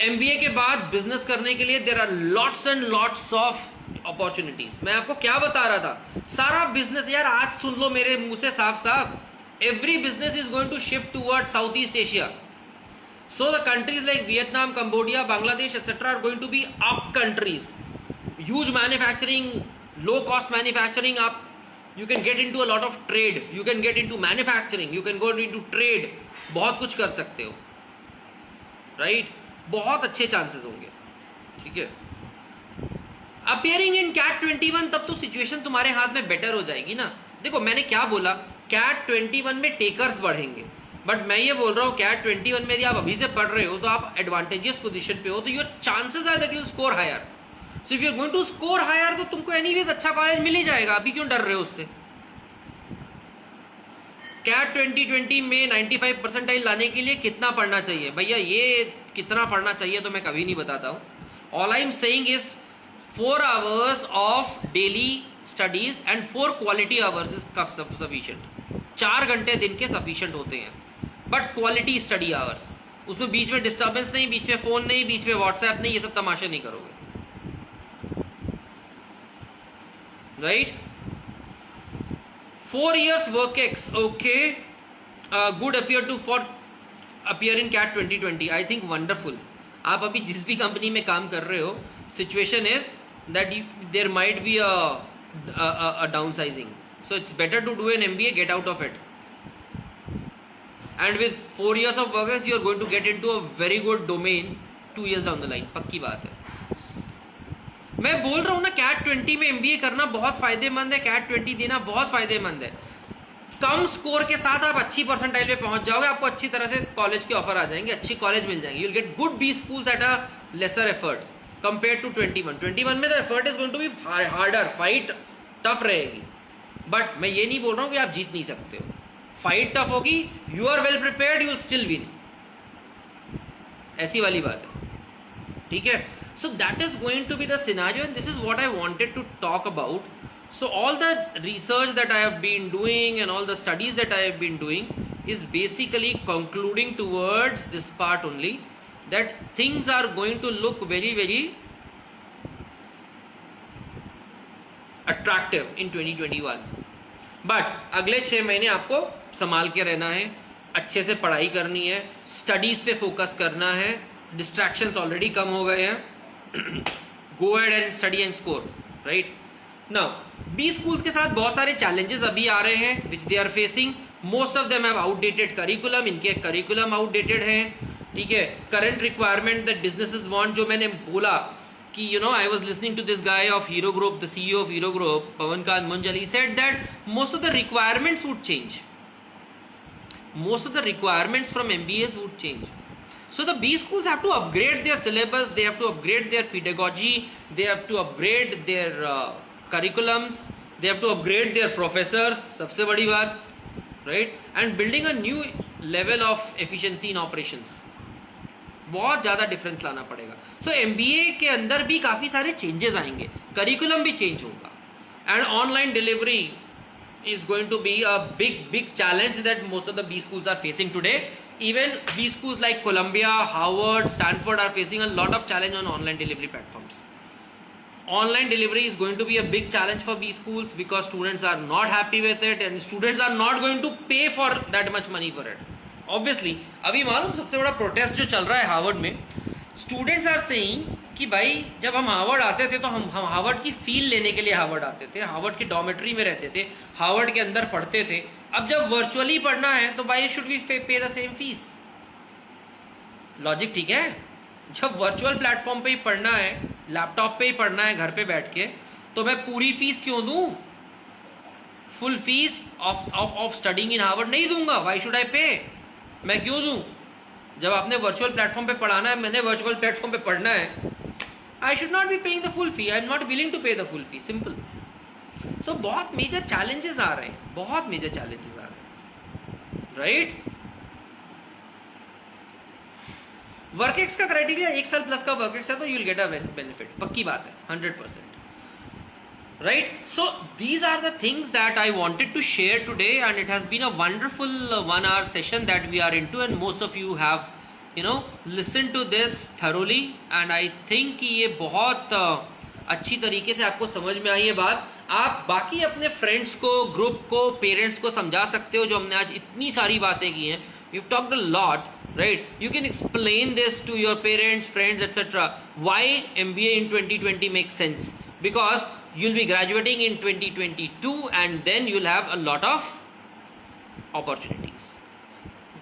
MBA के बाद बिजनेस करने के लिए there are lots and lots of opportunities. मैं आपको क्या बता रहा था, सारा बिजनेस यार आज सुन लो मेरे मुंह से साफ साफ, every business is going to shift toward South East Asia. So the countries like Vietnam, Cambodia, Bangladesh etcetera are going to be up countries. Huge manufacturing, low cost manufacturing, आप you can get into a lot of trade, you can get into manufacturing, you can go into trade, बहुत कुछ कर सकते हो, right? बहुत अच्छे chances होंगे, ठीक है? अपियरिंग इन कैट 21, तब तो सिचुएशन तुम्हारे हाथ में बेटर हो जाएगी ना. देखो मैंने क्या बोला, कैट 21 में टेकर्स बढ़ेंगे, बट मैं ये बोल रहा हूं कैट 21 में यदि आप अभी से पढ़ रहे हो तो आप एडवांटेजियस पोजीशन पे हो, तो your chances are that you will score higher. So if you are going to score higher तो तुमको एनीवेज अच्छा कॉलेज मिल ही जाएगा, अभी क्यों डर रहे हो उससे? कैट 2020 में 95 परसेंटाइल लाने के लिए कितना पढ़ना चाहिए भैया? ये कितना पढ़ना चाहिए तो मैं कभी नहीं बताता हूं. All I am saying is 4 hours of daily studies and 4 quality hours is sufficient. 4 घंटे दिन के सफिशिएंट होते हैं, बट क्वालिटी स्टडी आवर्स. उसमें बीच में डिस्टर्बेंस नहीं, बीच में फोन नहीं, बीच में व्हाट्सएप नहीं, ये सब तमाशे नहीं करोगे, right? 4 years work ex, okay, good appear in CAT 2020. I think wonderful. आप अभी जिस भी कंपनी में काम कर रहे हो, situation is that there might be a downsizing. So it's better to do an MBA, get out of it. And with 4 years of work ex, you are going to get into a very good domain 2 years down the line. पक्की बात है. मैं बोल रहा हूं ना, cat 20 में MBA करना बहुत फायदेमंद है, कैट 20 देना बहुत फायदेमंद है. कम स्कोर के साथ आप अच्छी परसेंटाइल पे पहुंच जाओगे, आपको अच्छी तरह से कॉलेज के ऑफर आ जाएंगे, अच्छी कॉलेज मिल जाएंगे. You will get good B schools at a lesser effort compare to 21 में the effort is going to be harder, fight tough रहेगी. बट मैं ये नहीं बोल रहा हूं कि आप जीत नहीं सकते हो. फाइट टफ होगी, you are well prepared, you still win, ऐसी वाली बात है, ठीक है? So that is going to be the scenario, and this is what I wanted to talk about. So all the research that I have been doing and all the studies that I have been doing is basically concluding towards this part only, that things are going to look very very attractive in 2021. But अगले 6 महीने आपको संभाल के रहना है, अच्छे से पढ़ाई करनी है, स्टडीज पे फोकस करना है, डिस्ट्रैक्शंस ऑलरेडी कम हो गए हैं. Go ahead and study and score, right? Now, B schools के साथ बहुत सारे challenges अभी आ रहे हैं, which they are facing. Most of them have outdated curriculum. इनके curriculum outdated हैं, ठीक है? Current requirement that businesses want, जो मैंने बोला कि I was listening to this guy of Hero Group, the CEO of Hero Group, Pawan Kant Munjal. He said that most of the requirements would change. Most of the requirements from MBAs would change. So the B schools have to upgrade their syllabus, they have to upgrade their pedagogy, they have to upgrade their curriculums, they have to upgrade their professors, सबसे बड़ी बात, right? And building a new level of efficiency in operations. बहुत ज़्यादा difference लाना पड़ेगा. So MBA के अंदर भी काफ़ी सारे चेंजेस आएंगे, करिकुलम भी चेंज होगा, and online delivery is going to be a big challenge that most of the B schools are facing today. Even B schools like Columbia, Harvard, Stanford are facing a lot of challenge on online delivery platforms. Online delivery is going to be a big challenge for B schools because students are not happy with it and students are not going to pay for that much money for it. Obviously, अभी मालूम सबसे बड़ा protest जो चल रहा है Harvard में, students are saying कि भाई जब हम हार्वर्ड आते थे तो हम हार्वर्ड की फील लेने के लिए हार्वर्ड आते थे, हार्वर्ड की डॉर्मेट्री में रहते थे, हार्वर्ड के अंदर पढ़ते थे. अब जब वर्चुअली पढ़ना है तो भाई शुड वी पे द सेम फीस. लॉजिक ठीक है? जब वर्चुअल प्लेटफॉर्म पे ही पढ़ना है, लैपटॉप पे ही पढ़ना है घर पे बैठ के, तो मैं पूरी फीस क्यों दूं? Full fees of studying in Harvard नहीं दूंगा. व्हाई शुड आई पे? मैं क्यों दूं? जब आपने वर्चुअल प्लेटफॉर्म पे पढ़ाना है, मैंने वर्चुअल प्लेटफॉर्म पे पढ़ना है, I should not be paying the full fee. I am not willing to pay the full fee. Simple. So बहुत मेजर चैलेंजेस आ रहे हैं, बहुत मेजर चैलेंजेस आ रहे हैं, राइट? वर्कएक्स का क्राइटेरिया 1 साल प्लस का वर्कएक्स है तो you will get a benefit. पक्की बात है, 100%. Right? So these are the things that I wanted to share today, and it has been a wonderful 1 hour session that we are into, and most of you have listened to this thoroughly, and I think कि ये बहुत अच्छी तरीके से आपको समझ में आई है बात. आप बाकी अपने फ्रेंड्स को, ग्रुप को, पेरेंट्स को समझा सकते हो जो हमने आज इतनी सारी बातें की हैं. We've talked a lot, right? You can explain this to your parents, friends, etc. Why MBA in 2020 makes sense? Because you'll be graduating in 2022 and then you'll have a lot of opportunities.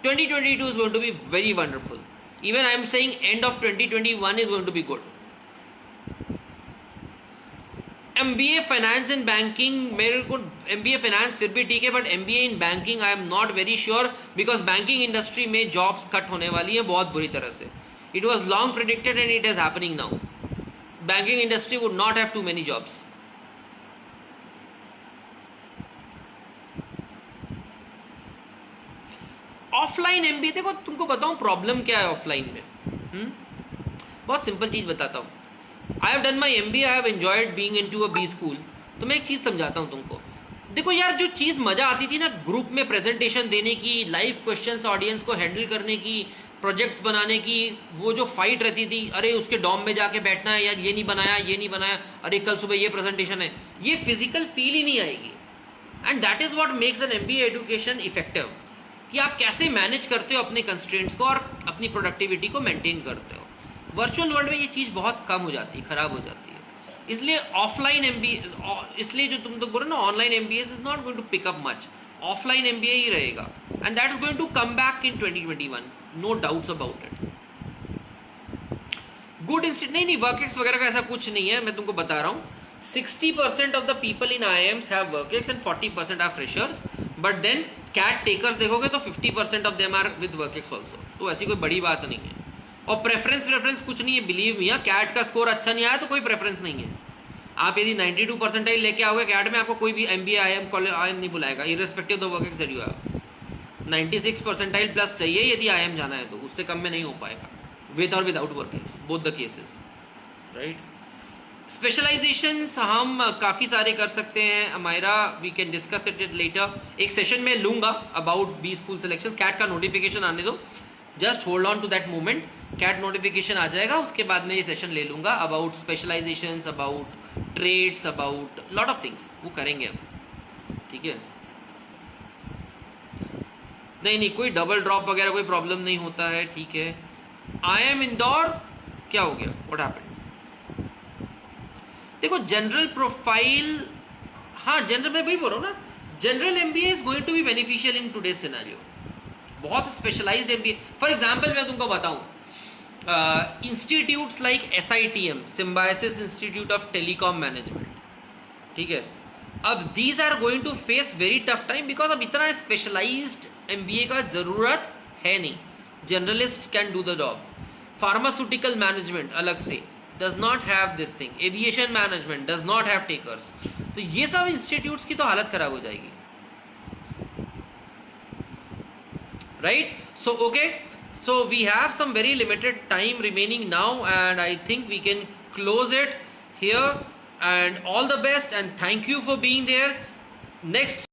2022 is going to be very wonderful. Even I am saying end of 2021 is going to be good. MBA finance and banking, मेरे को MBA finance फिर भी ठीक है, but MBA in banking I am not very sure, because banking industry में jobs cut होने वाली है बहुत बुरी तरह से. It was long predicted and it is happening now. Banking industry would not have too many jobs. Offline MBA, देखो तुमको बताऊं प्रॉब्लम क्या है ऑफलाइन में. बहुत सिंपल चीज बताता हूं. I have done my MBA, I have enjoyed being into a B school. तो मैं एक चीज समझाता हूं तुमको. देखो यार, जो चीज मजा आती थी ना ग्रुप में प्रेजेंटेशन देने की, लाइव क्वेश्चंस ऑडियंस को हैंडल करने की, प्रोजेक्ट्स बनाने की, वो जो फाइट रहती थी, अरे उसके डॉम में जाके बैठना है यार, ये नहीं बनाया, ये नहीं बनाया, अरे कल सुबह ये प्रेजेंटेशन है, ये फिजिकल फील ही नहीं आएगी. And that is what makes an MBA education effective, कि आप कैसे मैनेज करते हो अपने कंस्ट्रेंट्स को और अपनी प्रोडक्टिविटी को मेंटेन करते हो. वर्चुअल वर्ल्ड में ये चीज बहुत कम हो जाती है, खराब हो जाती है. इसलिए ऑफलाइन MBA, इसलिए जो तुम तो बोलो ना online MBA is not going to pick up much. Offline MBA ही रहेगा, and that is going to come back in 2021, no doubts about it. Good institute नहीं, वर्कएक्स वगैरह का ऐसा कुछ नहीं है. मैं तुमको बता रहा हूँ, 60% of the people in IIMs have workex and 40% are freshers. But then CAT takers देखोगे तो 50% of them are with workex also. तो ऐसी कोई बड़ी बात नहीं है. और प्रेफरेंस कुछ नहीं है, बिलीव मी. कैट का स्कोर अच्छा नहीं आया तो कोई प्रेफरेंस नहीं है. आप यदि 92 परसेंटाइल लेके आओगे कैट में, आपको कोई भी MBA IIM नहीं बुलाएगा, irrespective of the work ex that you have. 96 percentile plus चाहिए यदि IIM जाना है, तो उससे कम में नहीं हो पाएगा, विद और without work ex, both the cases, right. Specialisations हम काफी सारे कर सकते हैं. Amaira, we can discuss it later. एक सेशन में लूंगा about B school selections. CAT का नोटिफिकेशन आने दो, just hold on to that moment. CAT notification आ जाएगा, उसके बाद मैं ये सेशन ले लूंगा about specialisations, about trades, about lot of things. वो करेंगे हम, ठीक है. नहीं, कोई डबल ड्रॉप वगैरह कोई प्रॉब्लम नहीं होता है, ठीक है. IIM इंदौर क्या हो गया, व्हाट हैपेंड? देखो जनरल प्रोफाइल, हाँ जनरल, मैं वही बोल रहा हूँ ना, general MBA is going to be beneficial in today's scenario. बहुत स्पेशलाइज्ड MBA, फॉर एग्जांपल मैं तुमको बताऊं, institutes like SITM, Symbiosis Institute of Telecom Management, ठीक है. अब these are going to face very tough time, because अब इतना specialised MBA का जरूरत है नहीं. Generalist can do the job. Pharmaceutical management अलग से does not have this thing. Aviation management does not have takers. तो ये सब इंस्टीट्यूट्स की तो हालत खराब हो जाएगी, right? So okay, so we have some very limited time remaining now, and I think we can close it here. And all the best, and thank you for being there. Next